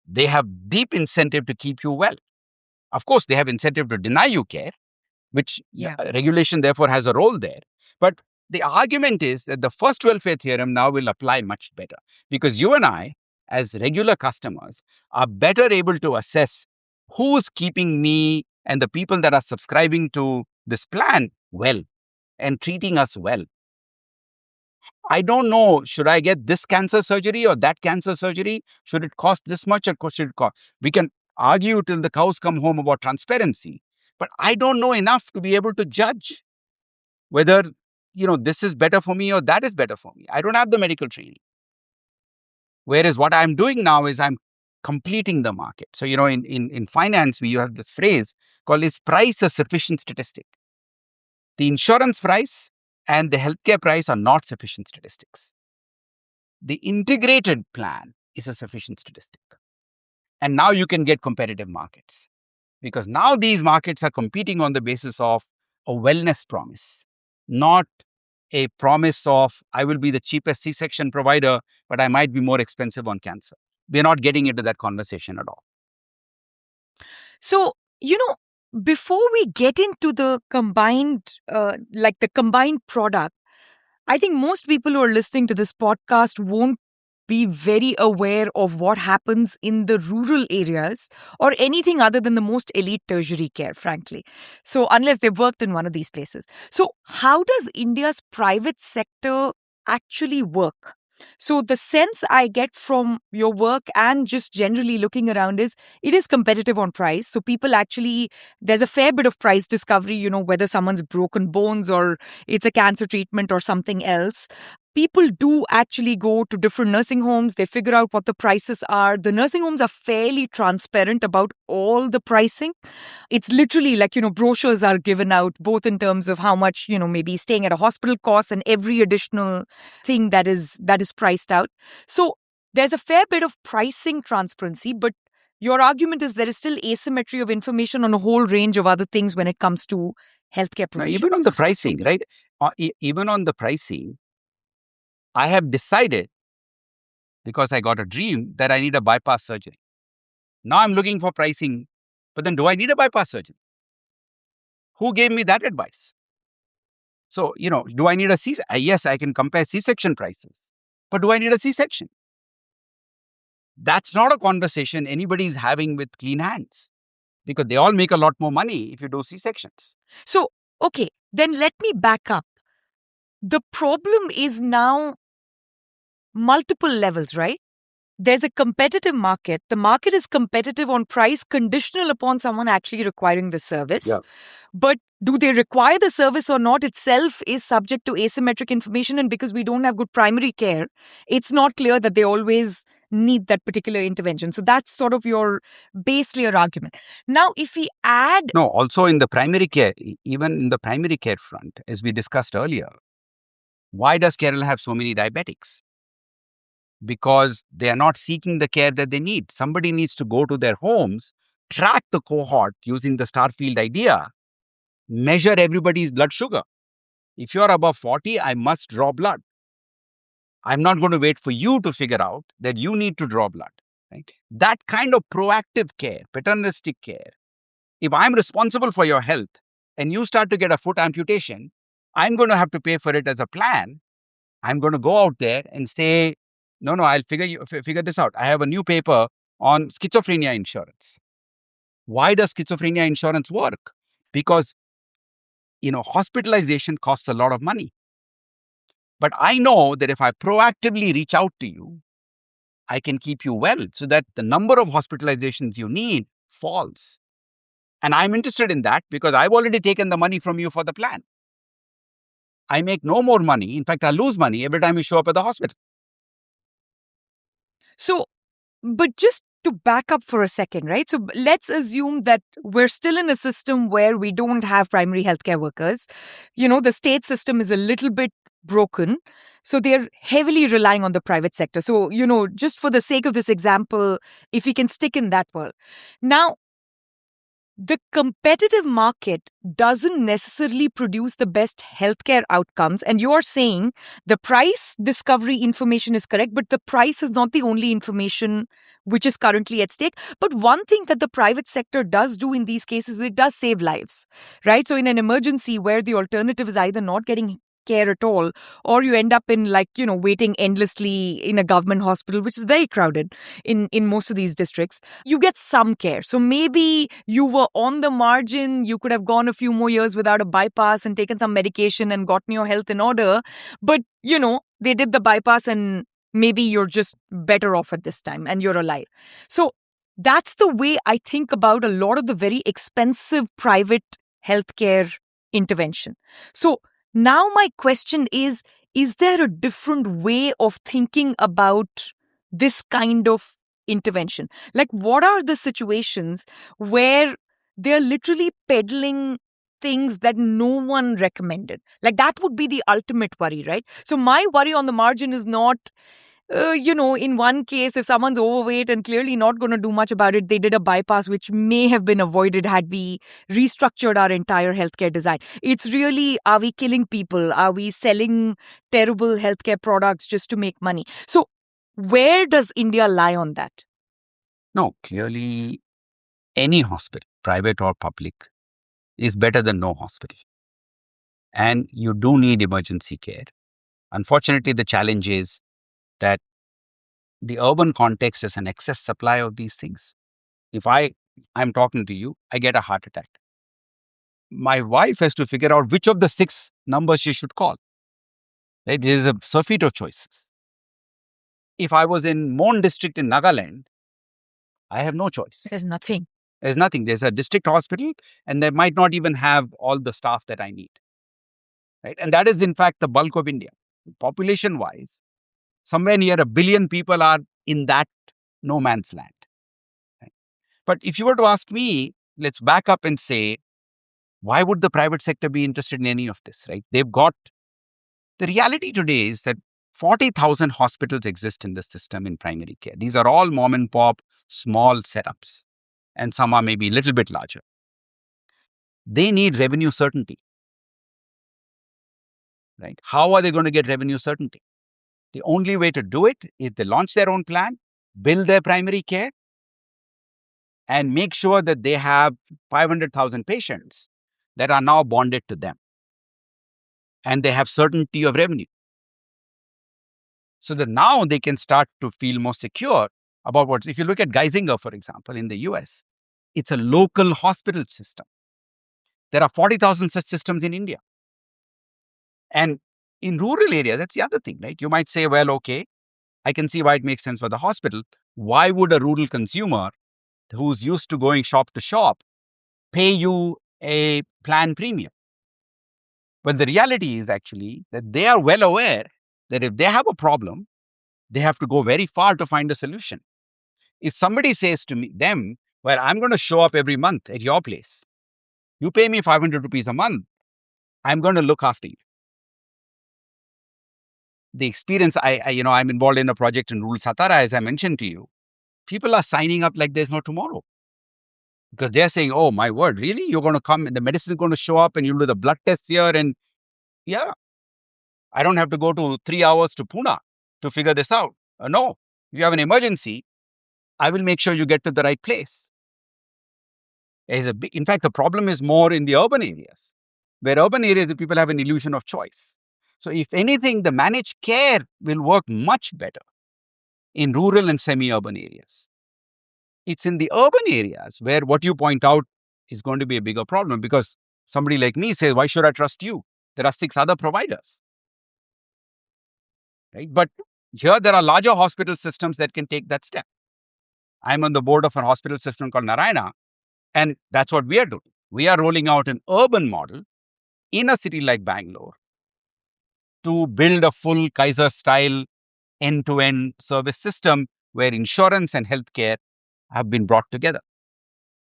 They have deep incentive to keep you well. Of course, they have incentive to deny you care, which Yeah. regulation therefore has a role there. But the argument is that the first welfare theorem now will apply much better, because you and I, as regular customers, are better able to assess who's keeping me and the people that are subscribing to this plan well and treating us well. I don't know, should I get this cancer surgery or that cancer surgery? Should it cost this much or should it cost? We can argue till the cows come home about transparency, but I don't know enough to be able to judge whether this is better for me or that is better for me. I don't have the medical training. Whereas what I'm doing now is I'm completing the market. So in finance we have this phrase called is price a sufficient statistic. The insurance price and the healthcare price are not sufficient statistics. The integrated plan is a sufficient statistic. And now you can get competitive markets, because now these markets are competing on the basis of a wellness promise, not a promise of I will be the cheapest C-section provider, but I might be more expensive on cancer. We're not getting into that conversation at all. So, before we get into the combined product, I think most people who are listening to this podcast won't be very aware of what happens in the rural areas or anything other than the most elite tertiary care, frankly. So, unless they've worked in one of these places. So, how does India's private sector actually work? So, the sense I get from your work and just generally looking around is it is competitive on price. So, people actually, there's a fair bit of price discovery, whether someone's broken bones or it's a cancer treatment or something else. People do actually go to different nursing homes. They figure out what the prices are. The nursing homes are fairly transparent about all the pricing. It's literally like, brochures are given out, both in terms of how much, maybe staying at a hospital costs and every additional thing that is priced out. So there's a fair bit of pricing transparency, but your argument is there is still asymmetry of information on a whole range of other things when it comes to healthcare Now, provision. even on the pricing, right? Even on the pricing, I have decided, because I got a dream, that I need a bypass surgery. Now I'm looking for pricing, but then do I need a bypass surgery? Who gave me that advice? So, do I need a C? Yes, I can compare C-section prices, but do I need a C-section? That's not a conversation anybody's having with clean hands, because they all make a lot more money if you do C-sections. So, okay, then let me back up. The problem is now multiple levels, right? There's a competitive market. The market is competitive on price, conditional upon someone actually requiring the service. Yeah. But do they require the service or not itself is subject to asymmetric information. And because we don't have good primary care, it's not clear that they always need that particular intervention. So that's sort of your base layer argument. Now, if we add... No, also in the primary care, even in the primary care front, as we discussed earlier, why does Kerala have so many diabetics? Because they are not seeking the care that they need. Somebody needs to go to their homes, track the cohort using the Starfield idea, measure everybody's blood sugar. If you're above 40, I must draw blood. I'm not going to wait for you to figure out that you need to draw blood. Right? That kind of proactive care, paternalistic care, If I'm responsible for your health and you start to get a foot amputation, I'm going to have to pay for it as a plan. I'm going to go out there and say, no, no, I'll figure this out. I have a new paper on schizophrenia insurance. Why does schizophrenia insurance work? Because hospitalization costs a lot of money. But I know that if I proactively reach out to you, I can keep you well so that the number of hospitalizations you need falls. And I'm interested in that because I've already taken the money from you for the plan. I make no more money. In fact, I lose money every time you show up at the hospital. So, but just to back up for a second, right? So let's assume that we're still in a system where we don't have primary healthcare workers. The state system is a little bit broken. So they're heavily relying on the private sector. So, just for the sake of this example, if we can stick in that world. Now, the competitive market doesn't necessarily produce the best healthcare outcomes. And you're saying the price discovery information is correct, but the price is not the only information which is currently at stake. But one thing that the private sector does do in these cases, it does save lives, right? So in an emergency where the alternative is either not getting care at all, or you end up in waiting endlessly in a government hospital, which is very crowded in most of these districts, you get some care. So maybe you were on the margin, you could have gone a few more years without a bypass and taken some medication and gotten your health in order. But, they did the bypass and maybe you're just better off at this time and you're alive. So that's the way I think about a lot of the very expensive private healthcare intervention. So now my question is there a different way of thinking about this kind of intervention? Like, what are the situations where they're literally peddling things that no one recommended? Like, that would be the ultimate worry, right? So my worry on the margin is not, in one case, if someone's overweight and clearly not going to do much about it, they did a bypass, which may have been avoided had we restructured our entire healthcare design. It's really, are we killing people? Are we selling terrible healthcare products just to make money? So where does India lie on that? No, clearly any hospital, private or public, is better than no hospital. And you do need emergency care. Unfortunately, the challenge is that the urban context is an excess supply of these things. If I'm talking to you, I get a heart attack. My wife has to figure out which of the six numbers she should call. Right? There's a surfeit of choices. If I was in Mon district in Nagaland, I have no choice. There's nothing. There's nothing. There's a district hospital, and they might not even have all the staff that I need. Right? And that is, in fact, the bulk of India. Population wise, somewhere near 1 billion people are in that no man's land. Right? But if you were to ask me, let's back up and say, why would the private sector be interested in any of this? Right? The reality today is that 40,000 hospitals exist in the system in primary care. These are all mom and pop, small setups, and some are maybe a little bit larger. They need revenue certainty. Right? How are they going to get revenue certainty? The only way to do it is they launch their own plan, build their primary care, and make sure that they have 500,000 patients that are now bonded to them. And they have certainty of revenue. So that now they can start to feel more secure about what, if you look at Geisinger, for example, in the US, it's a local hospital system. There are 40,000 such systems in India. And in rural areas, that's the other thing, right? You might say, well, okay, I can see why it makes sense for the hospital. Why would a rural consumer who's used to going shop to shop pay you a plan premium? But the reality is actually that they are well aware that if they have a problem, they have to go very far to find a solution. If somebody says to them, well, I'm going to show up every month at your place, you pay me 500 rupees a month, I'm going to look after you. The experience, I'm involved in a project in rural Satara, as I mentioned to you. People are signing up like there's no tomorrow because they're saying, oh, my word, really? You're going to come and the medicine is going to show up and you'll do the blood tests here. And yeah, I don't have to go to 3 hours to Pune to figure this out. No, if you have an emergency, I will make sure you get to the right place. In fact, the problem is more in the urban areas, where urban areas, the people have an illusion of choice. So if anything, the managed care will work much better in rural and semi-urban areas. It's in the urban areas where what you point out is going to be a bigger problem, because somebody like me says, why should I trust you? There are 6 other providers, right? But here there are larger hospital systems that can take that step. I'm on the board of a hospital system called Narayana, and that's what we are doing. We are rolling out an urban model in a city like Bangalore to build a full Kaiser style end to end service system where insurance and healthcare have been brought together.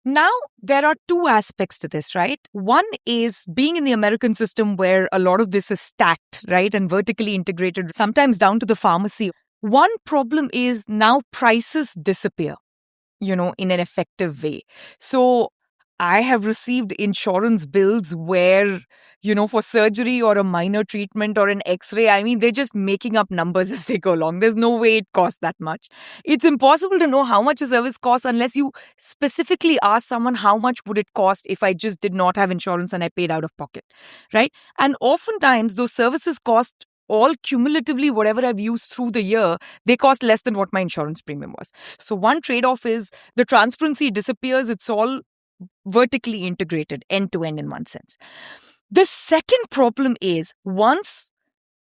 Now, there are two aspects to this, right? One is being in the American system where a lot of this is stacked, right? And vertically integrated, sometimes down to the pharmacy. One problem is now prices disappear, in an effective way. So I have received insurance bills where, for surgery or a minor treatment or an x-ray, I mean, they're just making up numbers as they go along. There's no way it costs that much. It's impossible to know how much a service costs unless you specifically ask someone how much would it cost if I just did not have insurance and I paid out of pocket, right? And oftentimes those services cost all cumulatively, whatever I've used through the year, they cost less than what my insurance premium was. So one trade-off is the transparency disappears. It's all vertically integrated, end to end in one sense. The second problem is once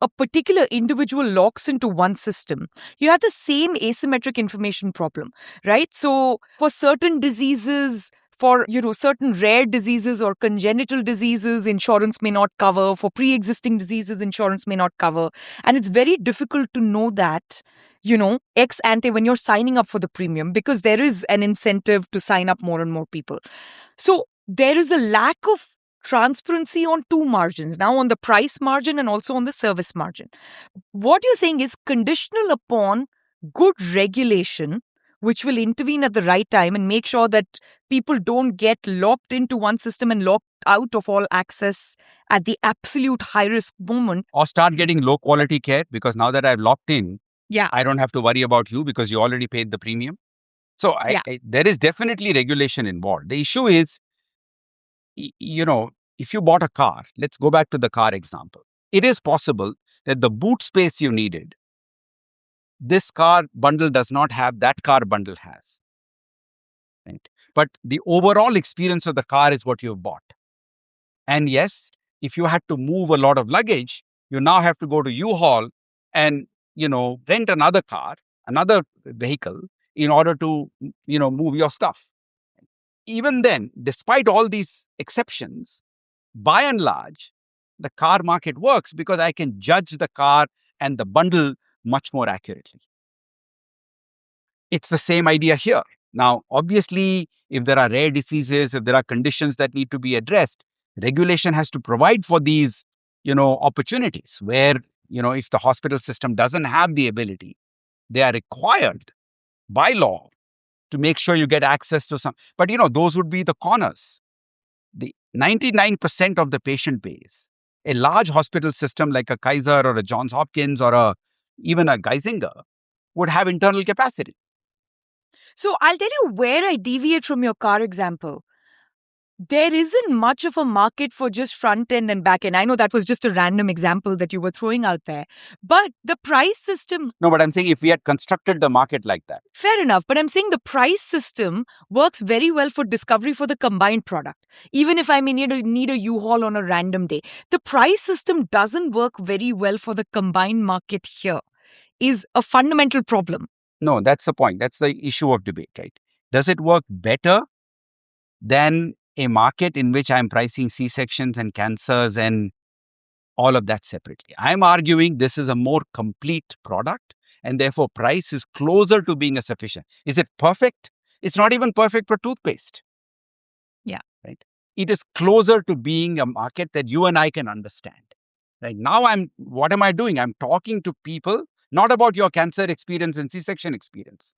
a particular individual locks into one system, you have the same asymmetric information problem, right? So for certain diseases, for certain rare diseases or congenital diseases, insurance may not cover. For pre-existing diseases, insurance may not cover. And it's very difficult to know that, ex ante when you're signing up for the premium, because there is an incentive to sign up more and more people. So there is a lack of transparency on two margins, now on the price margin and also on the service margin. What you're saying is conditional upon good regulation, which will intervene at the right time and make sure that people don't get locked into one system and locked out of all access at the absolute high risk moment. Or start getting low quality care, because now that I've locked in, I don't have to worry about you because you already paid the premium. So there is definitely regulation involved. The issue is, if you bought a car, let's go back to the car example. It is possible that the boot space you needed, this car bundle does not have, that car bundle has. Right? But the overall experience of the car is what you've bought. And yes, if you had to move a lot of luggage, you now have to go to U-Haul and, rent another car, another vehicle in order to, move your stuff. Even then, despite all these exceptions, by and large, the car market works because I can judge the car and the bundle much more accurately. It's the same idea here. Now, obviously, if there are rare diseases, if there are conditions that need to be addressed, regulation has to provide for these, opportunities where, if the hospital system doesn't have the ability, they are required by law to make sure you get access to some. But, those would be the corners. The 99% of the patient base, a large hospital system like a Kaiser or a Johns Hopkins or even a Geisinger would have internal capacity. So I'll tell you where I deviate from your car example. There isn't much of a market for just front end and back end. I know that was just a random example that you were throwing out there. But the price system... No, but I'm saying if we had constructed the market like that. Fair enough. But I'm saying the price system works very well for discovery for the combined product. Even if I may need a U-Haul on a random day. The price system doesn't work very well for the combined market here. Is a fundamental problem. No, that's the point. That's the issue of debate, right? Does it work better than a market in which I'm pricing C-sections and cancers and all of that separately? I'm arguing this is a more complete product and therefore price is closer to being a sufficient. Is it perfect? It's not even perfect for toothpaste. Yeah. Right. It is closer to being a market that you and I can understand. Right now, what am I doing? I'm talking to people, not about your cancer experience and C-section experience.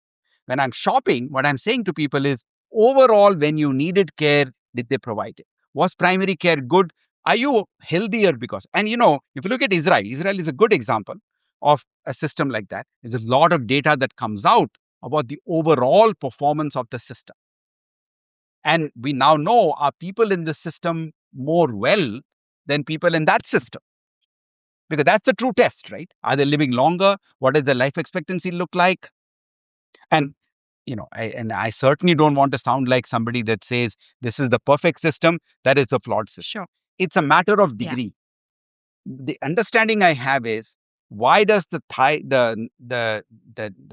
When I'm shopping, what I'm saying to people is, overall, when you needed care, did they provide it? Was primary care good? Are you healthier because? And if you look at Israel is a good example of a system like that. There's a lot of data that comes out about the overall performance of the system. And we now know, are people in the system more well than people in that system? Because that's the true test, right? Are they living longer? What does their life expectancy look like? And I certainly don't want to sound like somebody that says this is the perfect system, that is the flawed system. Sure. It's a matter of Yeah. degree. The understanding I have is, why does the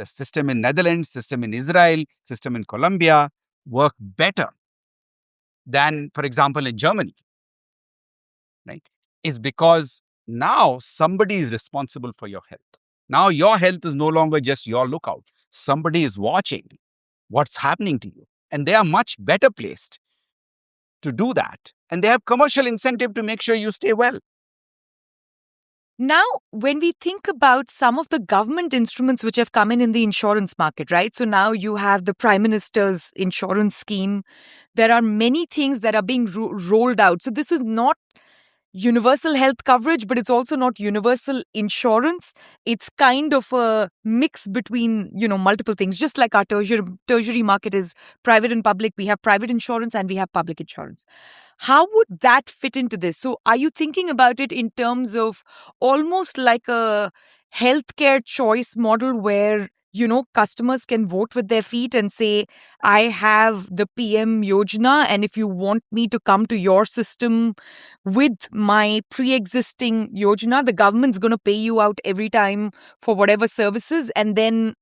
system in Netherlands, system in Israel, system in Colombia work better than, for example, in Germany, right? Is because now somebody is responsible for your health. Now your health is no longer just your lookout. Somebody is watching what's happening to you, and they are much better placed to do that. And they have commercial incentive to make sure you stay well. Now, when we think about some of the government instruments which have come in the insurance market, right? So now you have the Prime Minister's insurance scheme. There are many things that are being rolled out. So this is not universal health coverage, but it's also not universal insurance. It's kind of a mix between, multiple things. Just like our tertiary market is private and public, we have private insurance and we have public insurance. How would that fit into this? So are you thinking about it in terms of almost like a healthcare choice model where, customers can vote with their feet and say, I have the PM Yojana, and if you want me to come to your system with my pre-existing Yojana, the government's going to pay you out every time for whatever services, and then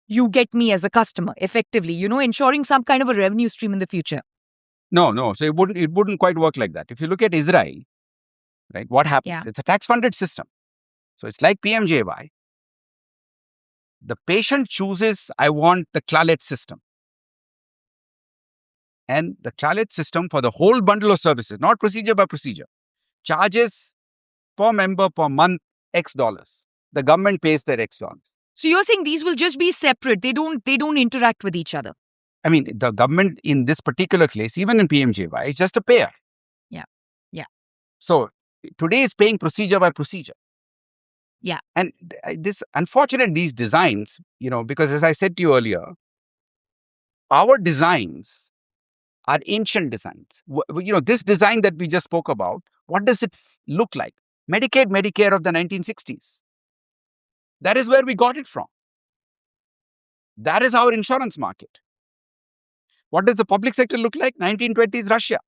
you get me as a customer, effectively, ensuring some kind of a revenue stream in the future. No. So it wouldn't quite work like that. If you look at Israel, right, what happens? Yeah. It's a tax funded system. So it's like PMJY. The patient chooses, I want the Clalet system. And the Clalet system, for the whole bundle of services, not procedure by procedure, charges per member per month X dollars. The government pays their X dollars. So you're saying these will just be separate. They don't interact with each other. I mean, the government in this particular case, even in PMJY, is just a payer. Yeah. Yeah. So today it's paying procedure by procedure. Yeah. And this unfortunate, these designs, because as I said to you earlier, our designs are ancient designs. This design that we just spoke about, what does it look like? Medicaid, Medicare of the 1960s. That is where we got it from. That is our insurance market. What does the public sector look like? 1920s Russia.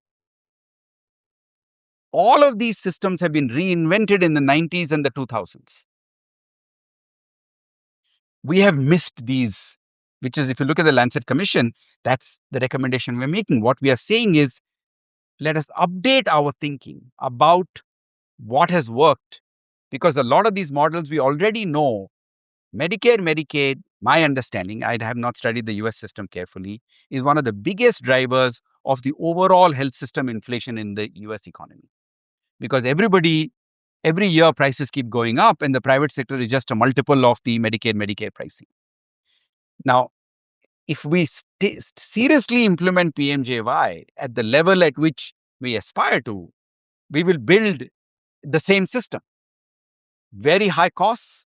All of these systems have been reinvented in the 90s and the 2000s. We have missed these, which is, if you look at the Lancet Commission, that's the recommendation we're making. What we are saying is, let us update our thinking about what has worked, because a lot of these models we already know. Medicare, Medicaid, my understanding, I have not studied the US system carefully, is one of the biggest drivers of the overall health system inflation in the US economy. Because every year prices keep going up, and the private sector is just a multiple of the Medicaid, Medicare pricing. Now, if we seriously implement PMJY at the level at which we aspire to, we will build the same system. Very high costs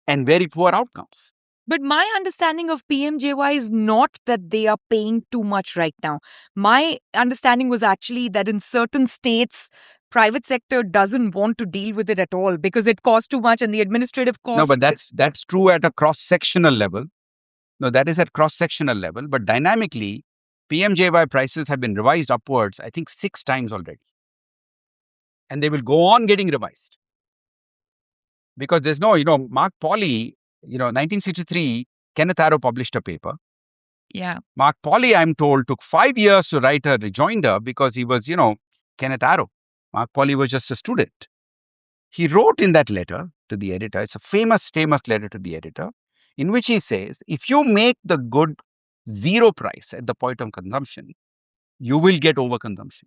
and very poor outcomes. But my understanding of PMJY is not that they are paying too much right now. My understanding was actually that in certain states, private sector doesn't want to deal with it at all because it costs too much and the administrative No, cost. but that's true at a cross-sectional level. No, that is at cross-sectional level. But dynamically, PMJY prices have been revised upwards, I think 6 times already. And they will go on getting revised. Because there's no, Mark Pauly, 1963, Kenneth Arrow published a paper. Yeah. Mark Pauly, I'm told, took 5 years to write a rejoinder because he was, Kenneth Arrow. Mark Pauly was just a student. He wrote in that letter to the editor, it's a famous letter to the editor, in which he says, if you make the good zero price at the point of consumption, you will get overconsumption.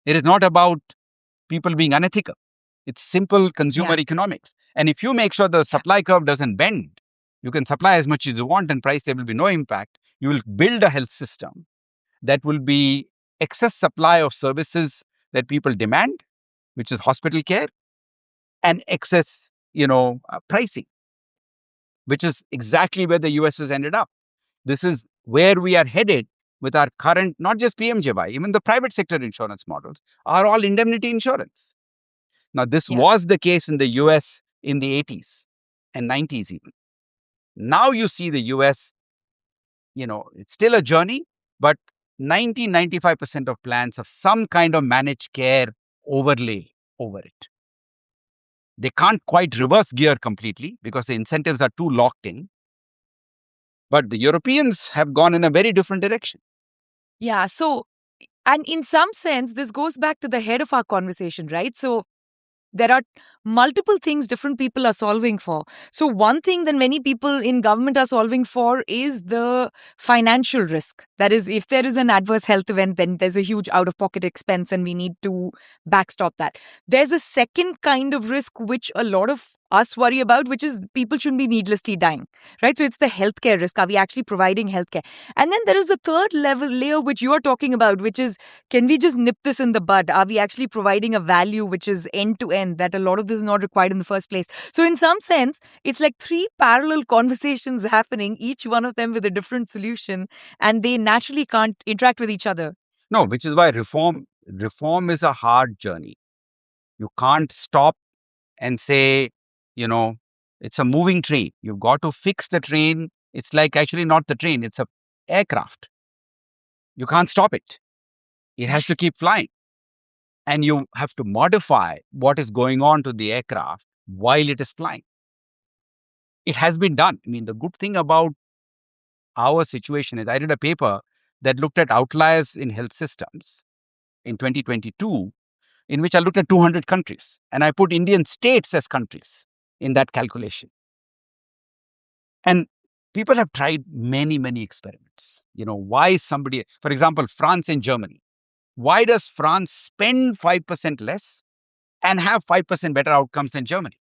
It is not about people being unethical. It's simple consumer Yeah. economics. And if you make sure the Yeah. supply curve doesn't bend, you can supply as much as you want and price, there will be no impact. You will build a health system that will be excess supply of services that people demand, which is hospital care, and excess, pricing, which is exactly where the US has ended up. This is where we are headed with our current, not just PMJY, even the private sector insurance models are all indemnity insurance. Now, this Yeah. was the case in the US in the 80s and 90s even. Now you see the US, it's still a journey, but 95% of plans have some kind of managed care overlay over it. They can't quite reverse gear completely because the incentives are too locked in. But the Europeans have gone in a very different direction. Yeah. So, and in some sense, this goes back to the head of our conversation, right? So, there are multiple things different people are solving for. So, one thing that many people in government are solving for is the financial risk. That is, if there is an adverse health event, then there's a huge out of pocket expense and we need to backstop that. There's a second kind of risk which a lot of us worry about, which is people shouldn't be needlessly dying, right? So it's the healthcare risk. Are we actually providing healthcare? And then there is the third level layer which you are talking about, which is, can we just nip this in the bud? Are we actually providing a value which is end to end, that a lot of this is not required in the first place? So in some sense, it's like three parallel conversations happening, each one of them with a different solution, and they naturally can't interact with each other. No, which is why reform is a hard journey. You can't stop and say, you know, it's a moving train. You've got to fix the train. It's like actually not the train, it's a aircraft. You can't stop it. It has to keep flying. And you have to modify what is going on to the aircraft while it is flying. It has been done. I mean, the good thing about our situation is I read a paper that looked at outliers in health systems in 2022, in which I looked at 200 countries and I put Indian states as countries in that calculation. And people have tried many, many experiments. Why somebody, for example, France and Germany, why does France spend 5% less and have 5% better outcomes than Germany?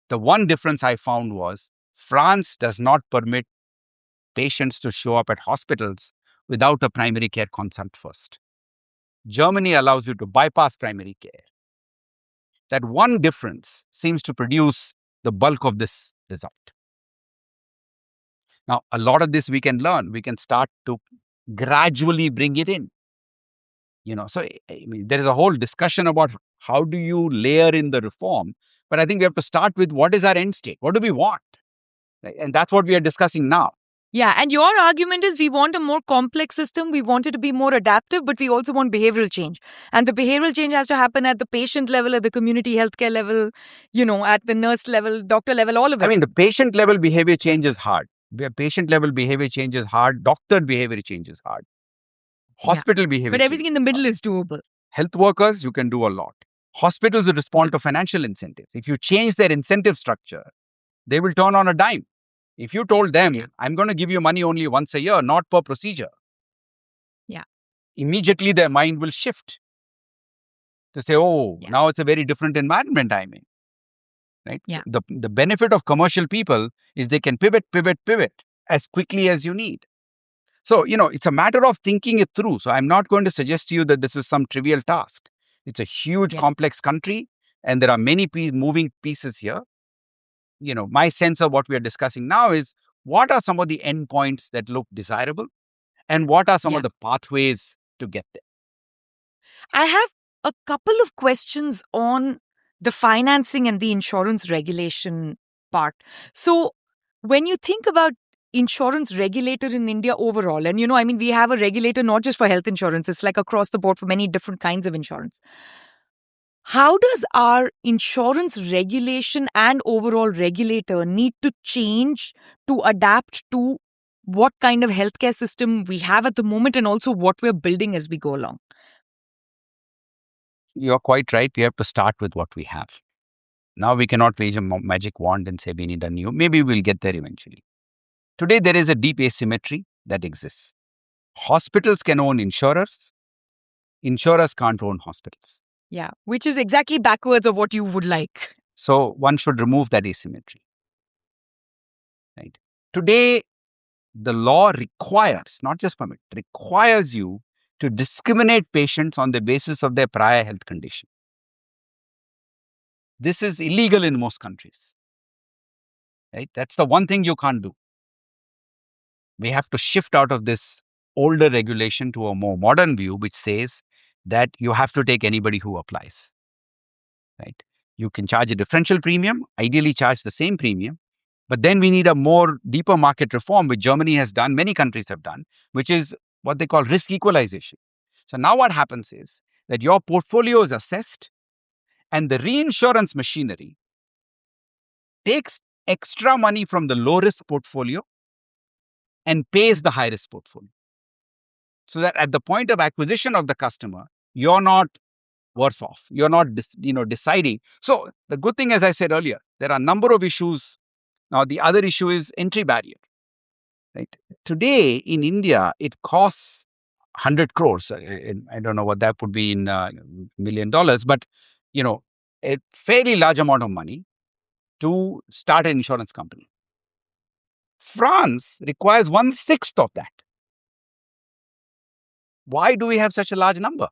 The one difference I found was France does not permit patients to show up at hospitals without a primary care consult first. Germany allows you to bypass primary care. That one difference seems to produce the bulk of this result. Now, a lot of this we can learn. We can start to gradually bring it in. So I mean, there is a whole discussion about how do you layer in the reform, but I think we have to start with what is our end state? What do we want? Right? And that's what we are discussing now. Yeah, and your argument is we want a more complex system, we want it to be more adaptive, but we also want behavioral change. And the behavioral change has to happen at the patient level, at the community healthcare level, at the nurse level, doctor level, all of it. I mean, the patient level behavior change is hard. Patient level behavior change is hard. Doctor behavior change is hard. Hospital behavior But everything in the middle is doable. Health workers, you can do a lot. Hospitals will respond to financial incentives. If you change their incentive structure, they will turn on a dime. If you told them, I'm going to give you money only once a year, not per procedure, immediately their mind will shift to say, now it's a very different environment I'm in. Right? The benefit of commercial people is they can pivot as quickly as you need. So, it's a matter of thinking it through. So I'm not going to suggest to you that this is some trivial task. It's a huge, complex country, and there are many moving pieces here. My sense of what we are discussing now is what are some of the endpoints that look desirable and what are some of the pathways to get there? I have a couple of questions on the financing and the insurance regulation part. So, when you think about insurance regulator in India overall, and we have a regulator not just for health insurance, it's like across the board for many different kinds of insurance. How does our insurance regulation and overall regulator need to change to adapt to what kind of healthcare system we have at the moment and also what we're building as we go along? You're quite right. We have to start with what we have. Now we cannot raise a magic wand and say we need a new. Maybe we'll get there eventually. Today, there is a deep asymmetry that exists. Hospitals can own insurers. Insurers can't own hospitals. Yeah, which is exactly backwards of what you would like. So one should remove that asymmetry. Right? Today, the law requires, not just permit, requires you to discriminate patients on the basis of their prior health condition. This is illegal in most countries. Right? That's the one thing you can't do. We have to shift out of this older regulation to a more modern view, which says that you have to take anybody who applies, right? You can charge a differential premium, ideally charge the same premium, but then we need a more deeper market reform, which Germany has done, many countries have done, which is what they call risk equalization. So now what happens is that your portfolio is assessed and the reinsurance machinery takes extra money from the low risk portfolio and pays the high risk portfolio. So that at the point of acquisition of the customer, you're not worse off. You're not deciding. So the good thing, as I said earlier, there are a number of issues. Now the other issue is entry barrier. Right. Today in India, it costs 100 crores. I don't know what that would be in $1 million, but you know, a fairly large amount of money to start an insurance company. France requires 1/6 of that. Why do we have such a large number?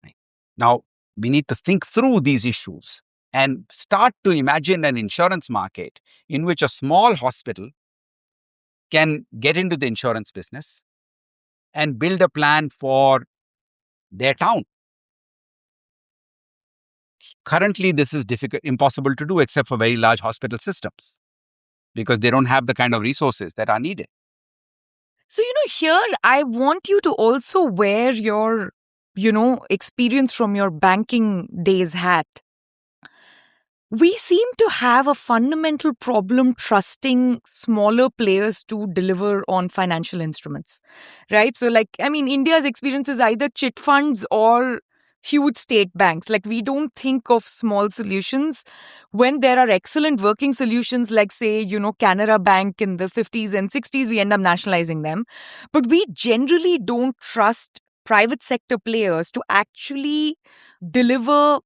Right. Now, we need to think through these issues and start to imagine an insurance market in which a small hospital can get into the insurance business and build a plan for their town. Currently, this is difficult, impossible to do except for very large hospital systems because they don't have the kind of resources that are needed. So, here I want you to also wear your, experience from your banking days hat. We seem to have a fundamental problem trusting smaller players to deliver on financial instruments, right? So, India's experience is either chit funds or huge state banks. Like, we don't think of small solutions when there are excellent working solutions, like, say, Canara Bank in the 50s and 60s, we end up nationalizing them. But we generally don't trust private sector players to actually deliver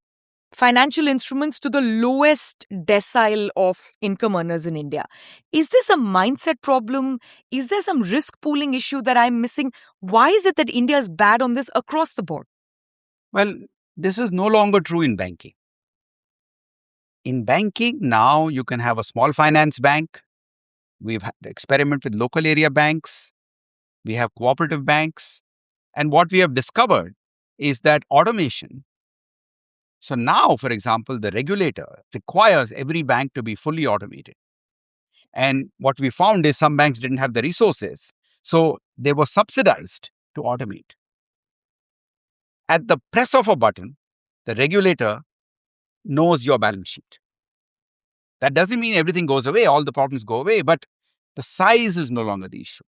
financial instruments to the lowest decile of income earners in India. Is this a mindset problem? Is there some risk pooling issue that I'm missing? Why is it that India is bad on this across the board? Well, this is no longer true in banking. In banking, now you can have a small finance bank. We've had experiment with local area banks. We have cooperative banks. And what we have discovered is that automation. So now, for example, the regulator requires every bank to be fully automated. And what we found is some banks didn't have the resources. So they were subsidized to automate. At the press of a button, the regulator knows your balance sheet. That doesn't mean everything goes away, all the problems go away, but the size is no longer the issue.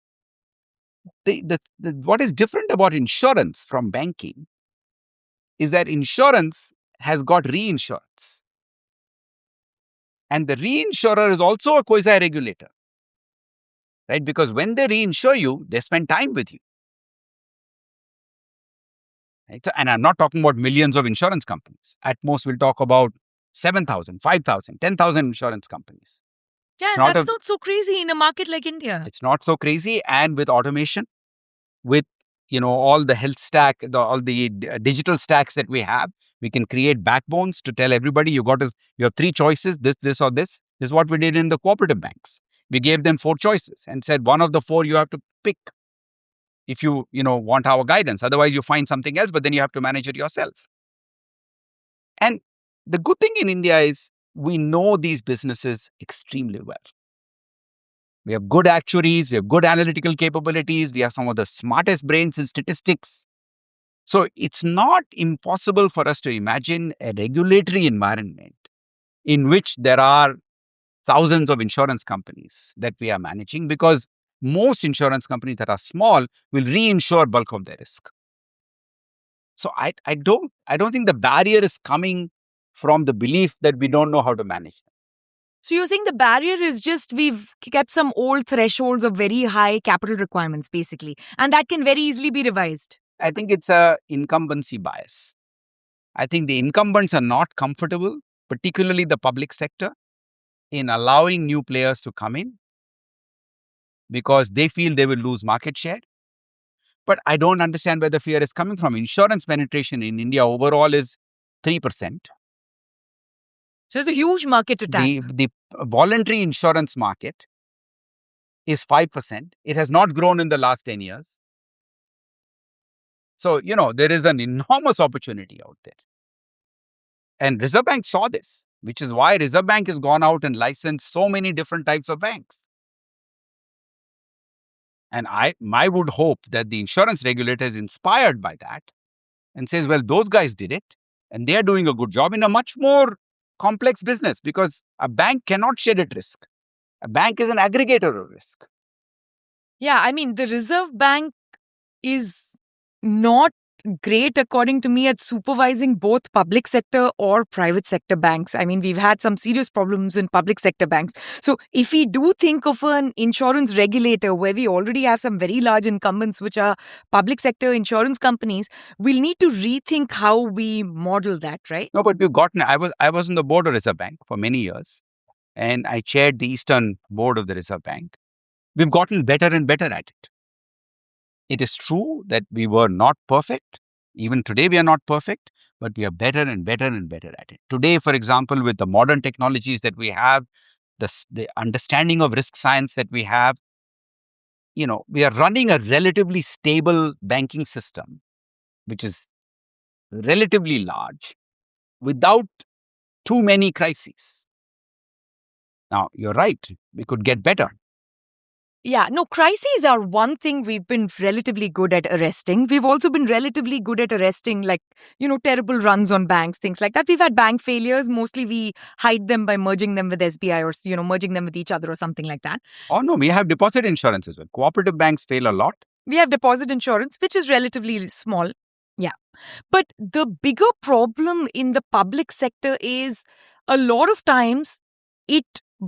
What is different about insurance from banking is that insurance has got reinsurance. And the reinsurer is also a quasi regulator, right? Because when they reinsure you, they spend time with you. Right? So, and I'm not talking about millions of insurance companies. At most, we'll talk about 7,000, 5,000, 10,000 insurance companies. Yeah, and that's not so crazy in a market like India. It's not so crazy. And with automation, with all the health stack, all the digital stacks that we have, we can create backbones to tell everybody you have three choices, this, or this. This is what we did in the cooperative banks. We gave them 4 choices and said one of the 4 you have to pick if you want our guidance. Otherwise, you find something else, but then you have to manage it yourself. And the good thing in India is we know these businesses extremely well. We have good actuaries, we have good analytical capabilities, we have some of the smartest brains in statistics. So it's not impossible for us to imagine a regulatory environment in which there are thousands of insurance companies that we are managing, because most insurance companies that are small will reinsure bulk of their risk. So I don't think the barrier is coming from the belief that we don't know how to manage them. So you're saying the barrier is just we've kept some old thresholds of very high capital requirements, basically, and that can very easily be revised. I think it's a incumbency bias. I think the incumbents are not comfortable, particularly the public sector, in allowing new players to come in because they feel they will lose market share. But I don't understand where the fear is coming from. Insurance penetration in India overall is 3%. So it's a huge market to tap. The voluntary insurance market is 5%. It has not grown in the last 10 years. So, there is an enormous opportunity out there. And Reserve Bank saw this, which is why Reserve Bank has gone out and licensed so many different types of banks. And I would hope that the insurance regulator is inspired by that and says, well, those guys did it and they are doing a good job in a much more complex business, because a bank cannot shed its risk. A bank is an aggregator of risk. Yeah, I mean, the Reserve Bank is not great, according to me, at supervising both public sector or private sector banks. I mean, we've had some serious problems in public sector banks. So if we do think of an insurance regulator where we already have some very large incumbents, which are public sector insurance companies, we'll need to rethink how we model that, right? No, but we've gotten, I was on the board of Reserve Bank for many years, and I chaired the Eastern board of the Reserve Bank. We've gotten better and better at it. It is true that we were not perfect. Even today, we are not perfect, but we are better and better and better at it. Today, for example, with the modern technologies that we have, the understanding of risk science that we have, we are running a relatively stable banking system, which is relatively large, without too many crises. Now, you're right, we could get better. Yeah, no, crises are one thing we've been relatively good at arresting. We've also been relatively good at arresting, like, terrible runs on banks, things like that. We've had bank failures. Mostly we hide them by merging them with SBI or, merging them with each other or something like that. Oh, no, we have deposit insurance as well. Cooperative banks fail a lot. We have deposit insurance, which is relatively small. Yeah. But the bigger problem in the public sector is a lot of times it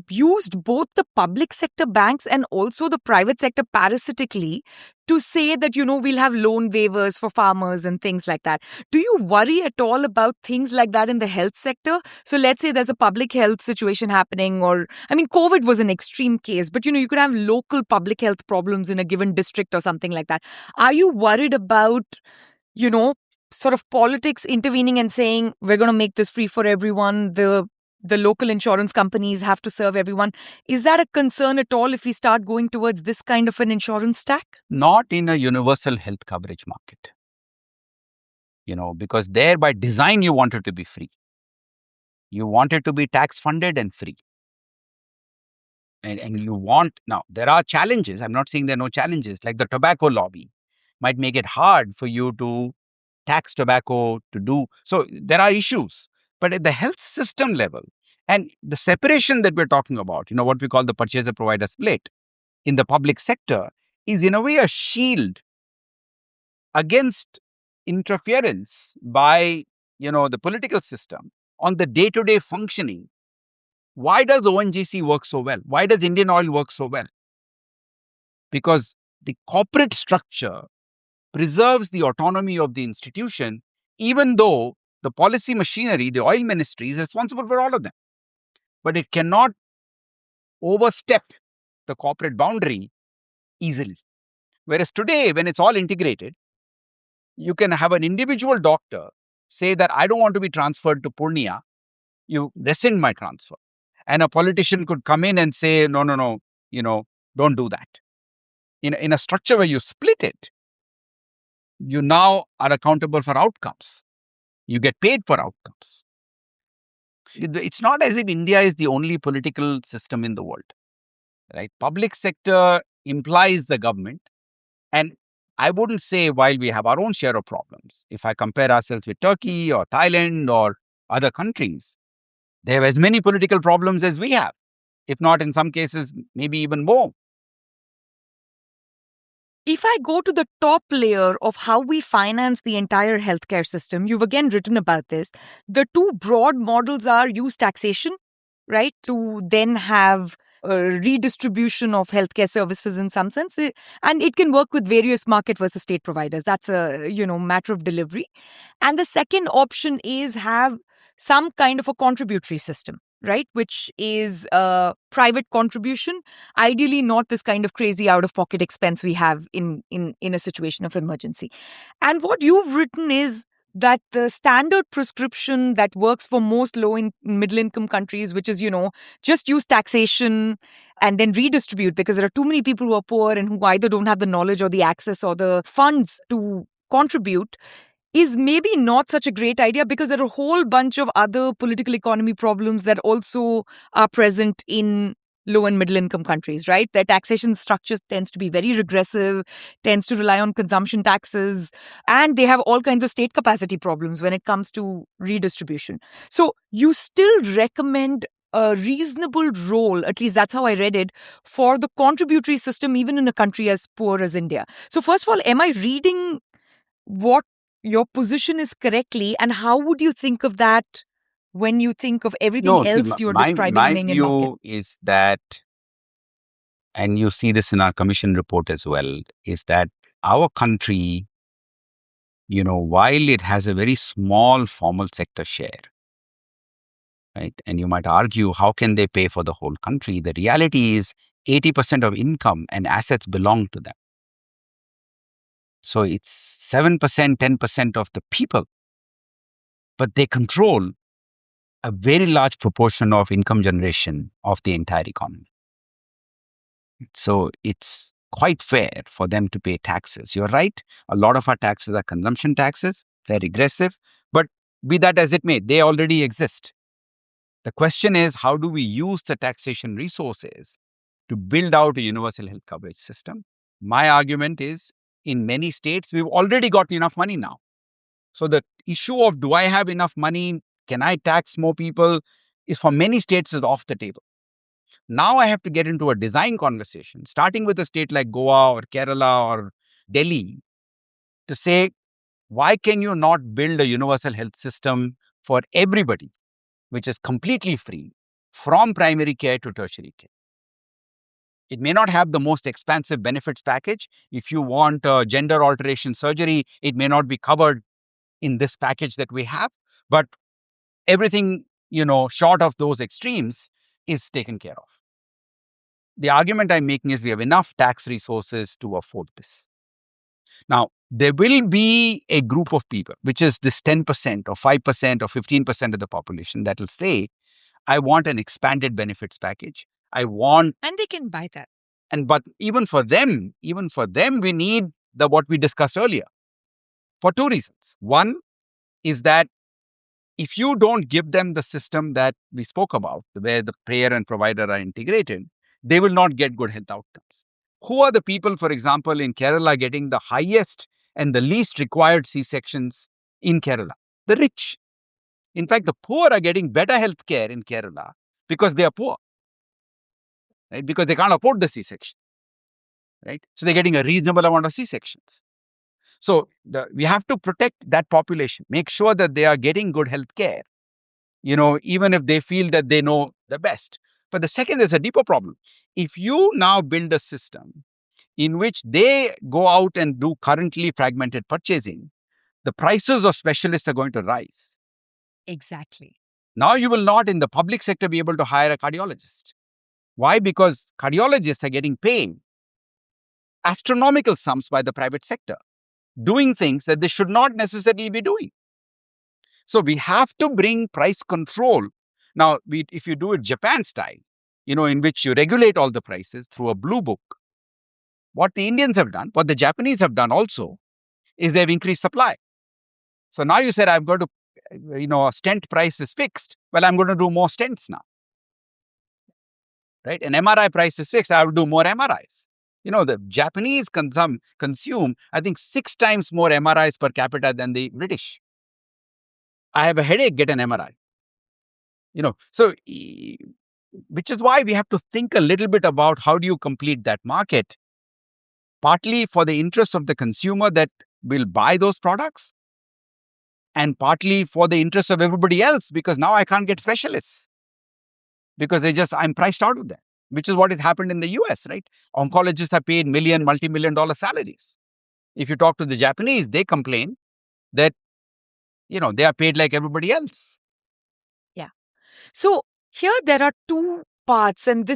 used both the public sector banks and also the private sector parasitically to say that, we'll have loan waivers for farmers and things like that. Do you worry at all about things like that in the health sector? So let's say there's a public health situation happening, or, I mean, COVID was an extreme case, but, you could have local public health problems in a given district or something like that. Are you worried about, sort of politics intervening and saying, we're going to make this free for everyone, the local insurance companies have to serve everyone? Is that a concern at all if we start going towards this kind of an insurance stack? Not in a universal health coverage market. Because there by design you want it to be free. You want it to be tax funded and free. And you want, now there are challenges. I'm not saying there are no challenges, like the tobacco lobby might make it hard for you to tax tobacco to do. So there are issues. But at the health system level, and the separation that we're talking about, what we call the purchaser provider split in the public sector, is in a way a shield against interference by, the political system on the day-to-day functioning. Why does ONGC work so well? Why does Indian Oil work so well? Because the corporate structure preserves the autonomy of the institution, even though the policy machinery, the oil ministry, is responsible for all of them. But it cannot overstep the corporate boundary easily. Whereas today, when it's all integrated, you can have an individual doctor say that I don't want to be transferred to Purnia. You rescind my transfer. And a politician could come in and say, no, no, no, don't do that. In a structure where you split it, you now are accountable for outcomes. You get paid for outcomes. It's not as if India is the only political system in the world, right? Public sector implies the government. And I wouldn't say while we have our own share of problems, if I compare ourselves with Turkey or Thailand or other countries, they have as many political problems as we have, if not in some cases, maybe even more. If I go to the top layer of how we finance the entire healthcare system, you've again written about this. The two broad models are use taxation, right, to then have a redistribution of healthcare services in some sense. And it can work with various market versus state providers. That's a, matter of delivery. And the second option is have some kind of a contributory system, right, which is a private contribution, ideally not this kind of crazy out-of-pocket expense we have in a situation of emergency. And what you've written is that the standard prescription that works for most low and middle income countries, which is, just use taxation and then redistribute, because there are too many people who are poor and who either don't have the knowledge or the access or the funds to contribute, is maybe not such a great idea, because there are a whole bunch of other political economy problems that also are present in low and middle income countries, right? Their taxation structure tends to be very regressive, tends to rely on consumption taxes, and they have all kinds of state capacity problems when it comes to redistribution. So you still recommend a reasonable role, at least that's how I read it, for the contributory system, even in a country as poor as India. So first of all, am I reading what your position is correctly, and how would you think of that when you think of everything No, see, else you're my describing in my the Indian market? view is that, and you see this in our commission report as well, is that our country, while it has a very small formal sector share, right? And you might argue, how can they pay for the whole country? The reality is 80% of income and assets belong to them. So it's 7%, 10% of the people, but they control a very large proportion of income generation of the entire economy. So it's quite fair for them to pay taxes. You're right. A lot of our taxes are consumption taxes. They're regressive, but be that as it may, they already exist. The question is, how do we use the taxation resources to build out a universal health coverage system? My argument is, in many states, we've already got enough money now. So the issue of, do I have enough money? Can I tax more people? Is for many states is off the table. Now I have to get into a design conversation, starting with a state like Goa or Kerala or Delhi, to say, why can you not build a universal health system for everybody, which is completely free from primary care to tertiary care? It may not have the most expansive benefits package. If you want gender alteration surgery, it may not be covered in this package that we have, but everything, short of those extremes is taken care of. The argument I'm making is we have enough tax resources to afford this. Now, there will be a group of people, which is this 10% or 5% or 15% of the population, that will say, I want an expanded benefits package. I want, And they can buy that. but even for them, we need what we discussed earlier for two reasons. One is that if you don't give them the system that we spoke about, where the payer and provider are integrated, they will not get good health outcomes. Who are the people, for example, in Kerala getting the highest and the least required C-sections in Kerala? The rich. In fact, the poor are getting better health care in Kerala because they are poor, right? Because they can't afford the C-section, right? So they're getting a reasonable amount of C-sections. So we have to protect that population, make sure that they are getting good health care, even if they feel that they know the best. But the second is a deeper problem. If you now build a system in which they go out and do currently fragmented purchasing, the prices of specialists are going to rise. Exactly. Now you will not in the public sector be able to hire a cardiologist. Why? Because cardiologists are getting paid astronomical sums by the private sector, doing things that they should not necessarily be doing. So we have to bring price control. Now, if you do it Japan style, in which you regulate all the prices through a blue book, what the Indians have done, what the Japanese have done also, is they've increased supply. So now you said, I've got to, a stent price is fixed. Well, I'm going to do more stents now, right? An MRI price is fixed. I have to do more MRIs. The Japanese consume, I think, 6 times more MRIs per capita than the British. I have a headache, get an MRI. So which is why we have to think a little bit about how do you complete that market, partly for the interest of the consumer that will buy those products, and partly for the interest of everybody else, because now I can't get specialists because I'm priced out of them, which is what has happened in the US, right? Oncologists are paid multi-million dollar salaries. If you talk to the Japanese, they complain that, they are paid like everybody else. Yeah. So here there are two parts, and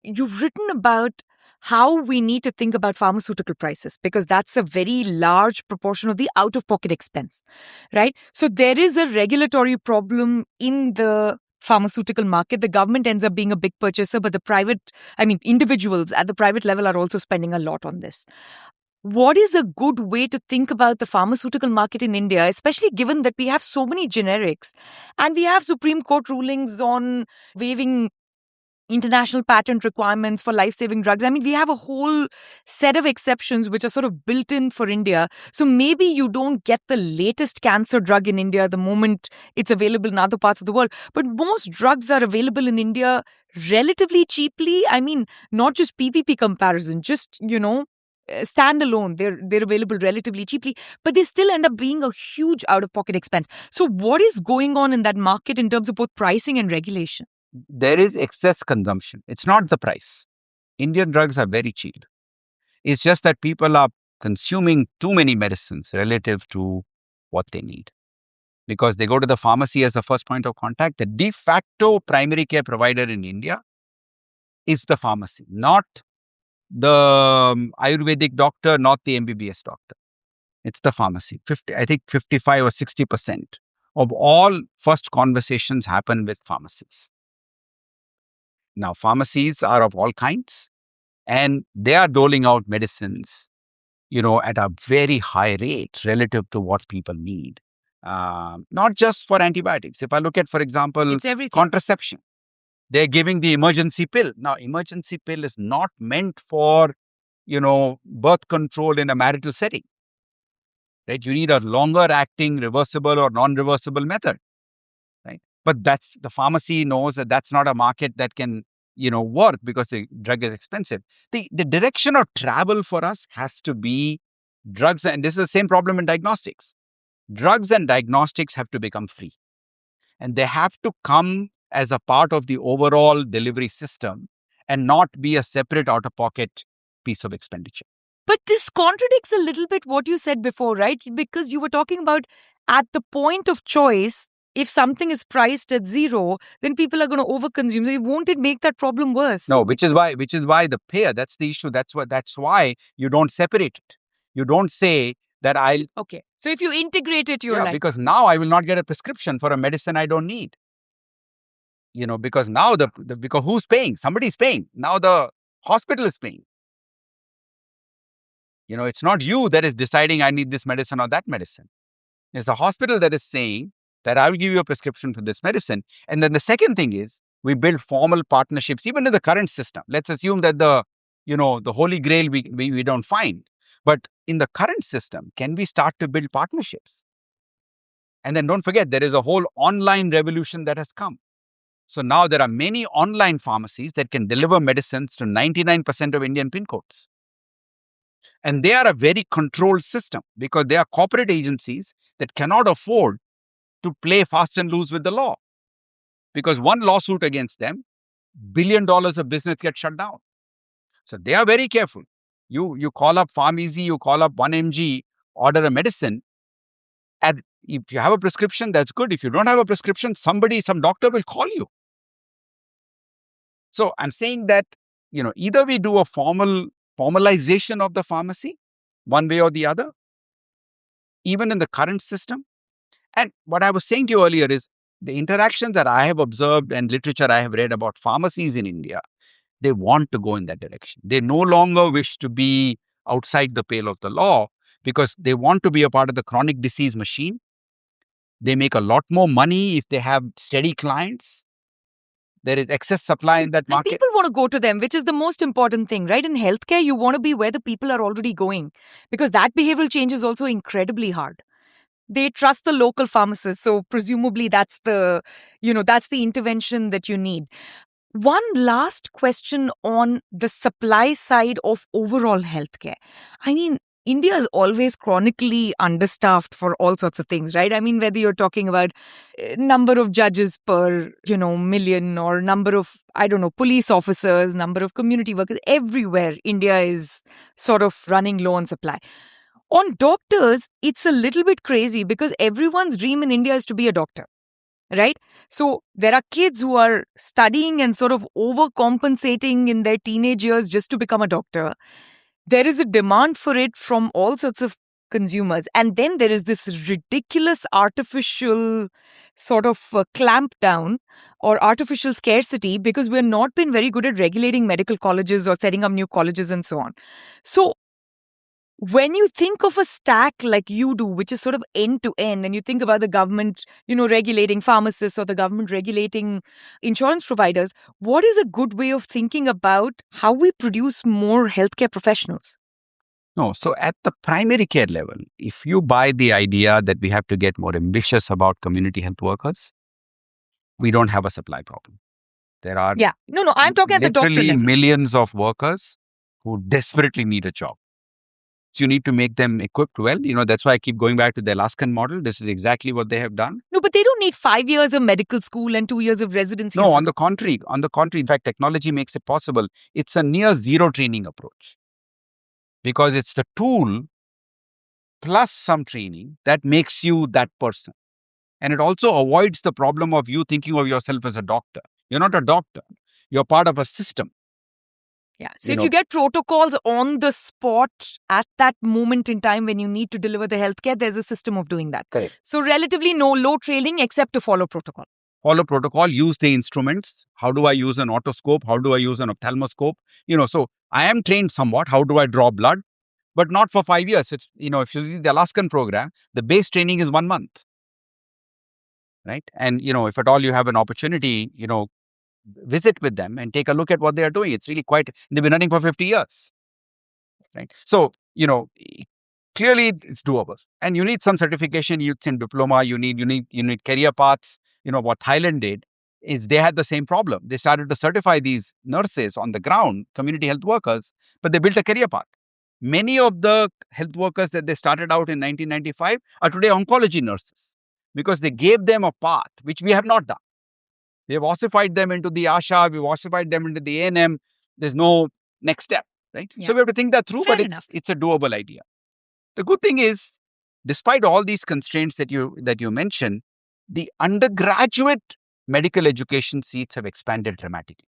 you've written about how we need to think about pharmaceutical prices, because that's a very large proportion of the out-of-pocket expense, right? So there is a regulatory problem in the pharmaceutical market. The government ends up being a big purchaser, but individuals at the private level are also spending a lot on this. What is a good way to think about the pharmaceutical market in India, especially given that we have so many generics and we have Supreme Court rulings on waiving international patent requirements for life-saving drugs? I mean, we have a whole set of exceptions which are sort of built in for India. So maybe you don't get the latest cancer drug in India the moment it's available in other parts of the world. But most drugs are available in India relatively cheaply. I mean, not just PPP comparison, just, standalone. They're available relatively cheaply, but they still end up being a huge out-of-pocket expense. So what is going on in that market in terms of both pricing and regulation? There is excess consumption. It's not the price. Indian drugs are very cheap. It's just that people are consuming too many medicines relative to what they need. Because they go to the pharmacy as the first point of contact. The de facto primary care provider in India is the pharmacy, not the Ayurvedic doctor, not the MBBS doctor. It's the pharmacy. I think 55 or 60% of all first conversations happen with pharmacies. Now, pharmacies are of all kinds, and they are doling out medicines, at a very high rate relative to what people need. Not just for antibiotics. If I look at, for example, It's everything. contraception, they're giving the emergency pill. Now, emergency pill is not meant for, birth control in a marital setting, right? You need a longer acting reversible or non-reversible method, right? But the pharmacy knows that that's not a market that can, work because the drug is expensive. The direction of travel for us has to be drugs. And this is the same problem in diagnostics. Drugs and diagnostics have to become free, and they have to come as a part of the overall delivery system and not be a separate out-of-pocket piece of expenditure. But this contradicts a little bit what you said before, right? Because you were talking about at the point of choice, if something is priced at zero, then people are going to overconsume. So won't it make that problem worse? No, which is why the payer, that's the issue. That's why you don't separate it. You don't say that Okay. So if you integrate it, you're because now I will not get a prescription for a medicine I don't need. Because now because who's paying? Somebody's paying. Now the hospital is paying. It's not you that is deciding I need this medicine or that medicine. It's the hospital that is saying that I will give you a prescription for this medicine. And then the second thing is we build formal partnerships, even in the current system. Let's assume that the holy grail we don't find. But in the current system, can we start to build partnerships? And then don't forget, there is a whole online revolution that has come. So now there are many online pharmacies that can deliver medicines to 99% of Indian pin codes. And they are a very controlled system because they are corporate agencies that cannot afford to play fast and loose with the law. Because one lawsuit against them, $1 billion of business gets shut down. So they are very careful. You call up PharmEasy, you call up 1mg, order a medicine. And if you have a prescription, that's good. If you don't have a prescription, some doctor will call you. So I'm saying that, either we do a formalization of the pharmacy, one way or the other, even in the current system. And what I was saying to you earlier is the interactions that I have observed and literature I have read about pharmacies in India, they want to go in that direction. They no longer wish to be outside the pale of the law because they want to be a part of the chronic disease machine. They make a lot more money if they have steady clients. There is excess supply in that market. And people want to go to them, which is the most important thing, right? In healthcare, you want to be where the people are already going because that behavioral change is also incredibly hard. They trust the local pharmacist. So presumably that's the intervention that you need. One last question on the supply side of overall healthcare. I mean, India is always chronically understaffed for all sorts of things, right? I mean, whether you're talking about number of judges per, million or number of, police officers, number of community workers, everywhere India is sort of running low on supply. On doctors, it's a little bit crazy because everyone's dream in India is to be a doctor, right? So there are kids who are studying and sort of overcompensating in their teenage years just to become a doctor. There is a demand for it from all sorts of consumers. And then there is this ridiculous artificial sort of clampdown or artificial scarcity because we're not been very good at regulating medical colleges or setting up new colleges and so on. So when you think of a stack like you do, which is sort of end to end, and you think about the government, regulating pharmacists or the government regulating insurance providers, what is a good way of thinking about how we produce more healthcare professionals? No, so at the primary care level, if you buy the idea that we have to get more ambitious about community health workers, we don't have a supply problem. There are Yeah. No, I'm talking at the doctor literally level. millions of workers who desperately need a job. So you need to make them equipped well. That's why I keep going back to the Alaskan model. This is exactly what they have done. No, but they don't need 5 years of medical school and 2 years of residency. No, on the contrary. In fact, technology makes it possible. It's a near zero training approach because it's the tool plus some training that makes you that person. And it also avoids the problem of you thinking of yourself as a doctor. You're not a doctor. You're part of a system. Yeah. So if you get protocols on the spot at that moment in time when you need to deliver the healthcare, there's a system of doing that. Correct. So relatively low training except to follow protocol. Follow protocol, use the instruments. How do I use an otoscope? How do I use an ophthalmoscope? So I am trained somewhat. How do I draw blood? But not for 5 years. It's, if you see the Alaskan program, the base training is 1 month. Right. And, if at all you have an opportunity, visit with them and take a look at what they are doing. It's really they've been running for 50 years. Right. So, clearly it's doable. And you need some certification, you need diploma, you need career paths. What Thailand did is they had the same problem. They started to certify these nurses on the ground, community health workers, but they built a career path. Many of the health workers that they started out in 1995 are today oncology nurses because they gave them a path, which we have not done. We have ossified them into the ASHA, we've ossified them into the A&M. There's no next step, right? Yeah. So we have to think that through, Fair but enough. it's a doable idea. The good thing is, despite all these constraints that you mentioned, the undergraduate medical education seats have expanded dramatically.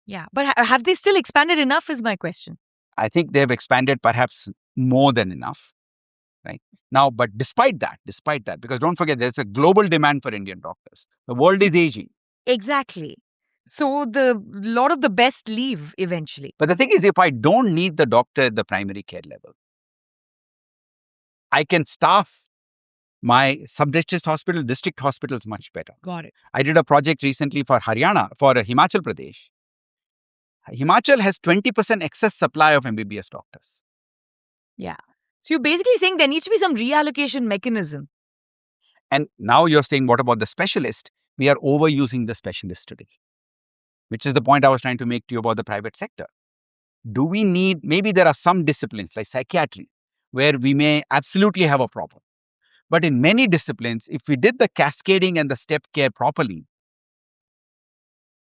Yeah, but have they still expanded enough is my question. I think they have expanded perhaps more than enough, right? Now, but despite that, because don't forget, there's a global demand for Indian doctors. The world is aging. Exactly. So the lot of the best leave eventually. But the thing is, if I don't need the doctor at the primary care level, I can staff my sub-district hospitals much better. Got it. I did a project recently for Himachal Pradesh. Himachal has 20% excess supply of MBBS doctors. Yeah. So you're basically saying there needs to be some reallocation mechanism. And now you're saying, what about the specialist? We are overusing the specialist today, which is the point I was trying to make to you about the private sector. Do we need, maybe there are some disciplines like psychiatry, where we may absolutely have a problem. But in many disciplines, if we did the cascading and the step care properly,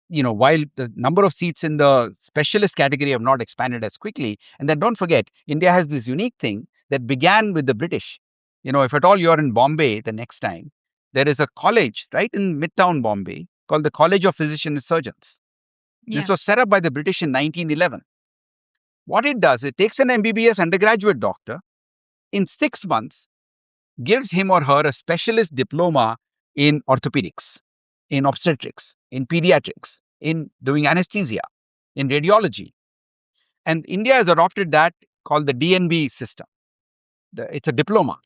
while the number of seats in the specialist category have not expanded as quickly, and then don't forget, India has this unique thing that began with the British. If at all you're in Bombay the next time, there is a college right in Midtown Bombay called the College of Physicians and Surgeons. Yeah. This was set up by the British in 1911. What it does, it takes an MBBS undergraduate doctor, in 6 months, gives him or her a specialist diploma in orthopedics, in obstetrics, in pediatrics, in doing anesthesia, in radiology. And India has adopted that called the DNB system. It's a diploma.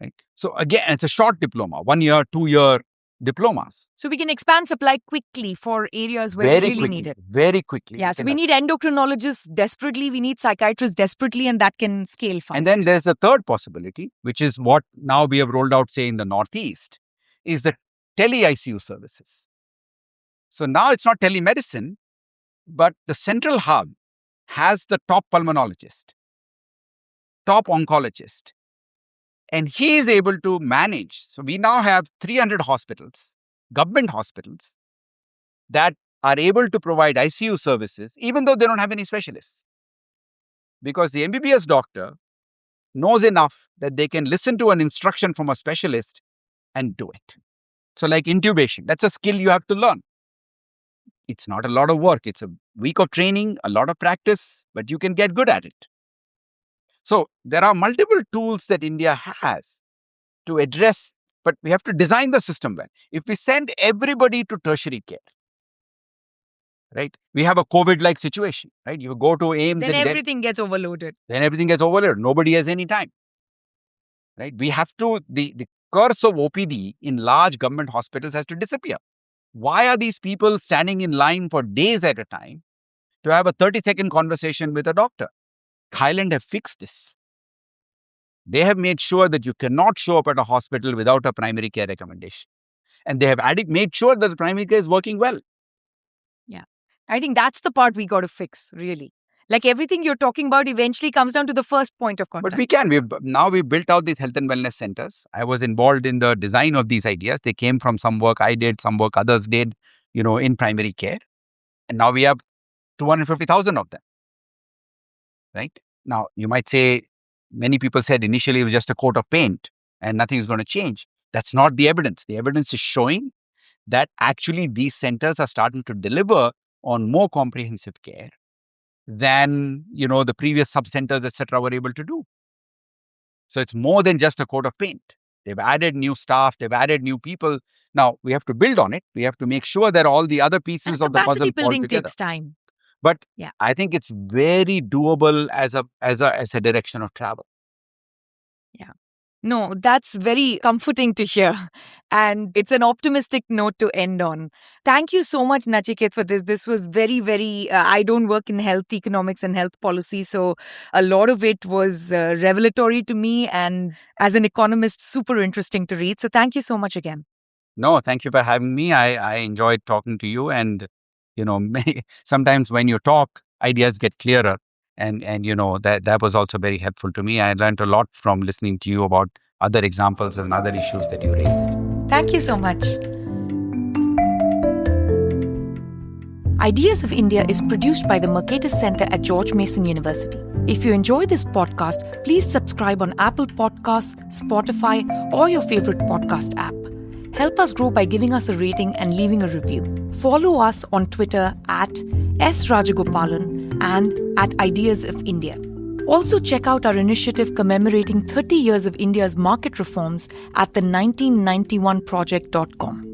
Right? So again, it's a short diploma, 1 year, 2 year diplomas. So we can expand supply quickly for areas where we really need it. Very quickly. Yeah, so we need endocrinologists desperately, we need psychiatrists desperately, and that can scale fast. And then there's a third possibility, which is what now we have rolled out, say, in the Northeast, is the tele-ICU services. So now it's not telemedicine, but the central hub has the top pulmonologist, top oncologist, and he is able to manage. So we now have 300 hospitals, government hospitals, that are able to provide ICU services, even though they don't have any specialists. Because the MBBS doctor knows enough that they can listen to an instruction from a specialist and do it. So like intubation, that's a skill you have to learn. It's not a lot of work. It's a week of training, a lot of practice, but you can get good at it. So there are multiple tools that India has to address, but we have to design the system well. If we send everybody to tertiary care, right? We have a COVID-like situation, right? You go to AIMS Then and everything gets overloaded. then everything gets overloaded. Nobody has any time, right? We have to, the curse of OPD in large government hospitals has to disappear. Why are these people standing in line for days at a time to have a 30-second conversation with a doctor? Thailand have fixed this. They have made sure that you cannot show up at a hospital without a primary care recommendation. And they have made sure that the primary care is working well. Yeah. I think that's the part we got to fix, really. Like everything you're talking about eventually comes down to the first point of But contact. we can. We've built out these health and wellness centers. I was involved in the design of these ideas. They came from some work I did, some work others did, in primary care. And now we have 250,000 of them. Right? Now, you might say, many people said initially it was just a coat of paint and nothing is going to change. That's not the evidence. The evidence is showing that actually these centers are starting to deliver on more comprehensive care than, the previous sub centers, etc., were able to do. So it's more than just a coat of paint. They've added new staff, they've added new people. Now we have to build on it. We have to make sure that all the other pieces And of the capacity puzzle fall building together. takes time. But Yeah. I think it's very doable as a direction of travel. Yeah. No, that's very comforting to hear. And it's an optimistic note to end on. Thank you so much, Nachiket, for this. This was very, very, I don't work in health economics and health policy. So a lot of it was revelatory to me. And as an economist, super interesting to read. So thank you so much again. No, thank you for having me. I enjoyed talking to you. And, sometimes when you talk, ideas get clearer. And that was also very helpful to me. I learned a lot from listening to you about other examples and other issues that you raised. Thank you so much. Ideas of India is produced by the Mercatus Center at George Mason University. If you enjoy this podcast, please subscribe on Apple Podcasts, Spotify, or your favorite podcast app. Help us grow by giving us a rating and leaving a review. Follow us on Twitter at @SRajagopalan and at Ideas of India. Also check out our initiative commemorating 30 years of India's market reforms at the 1991project.com.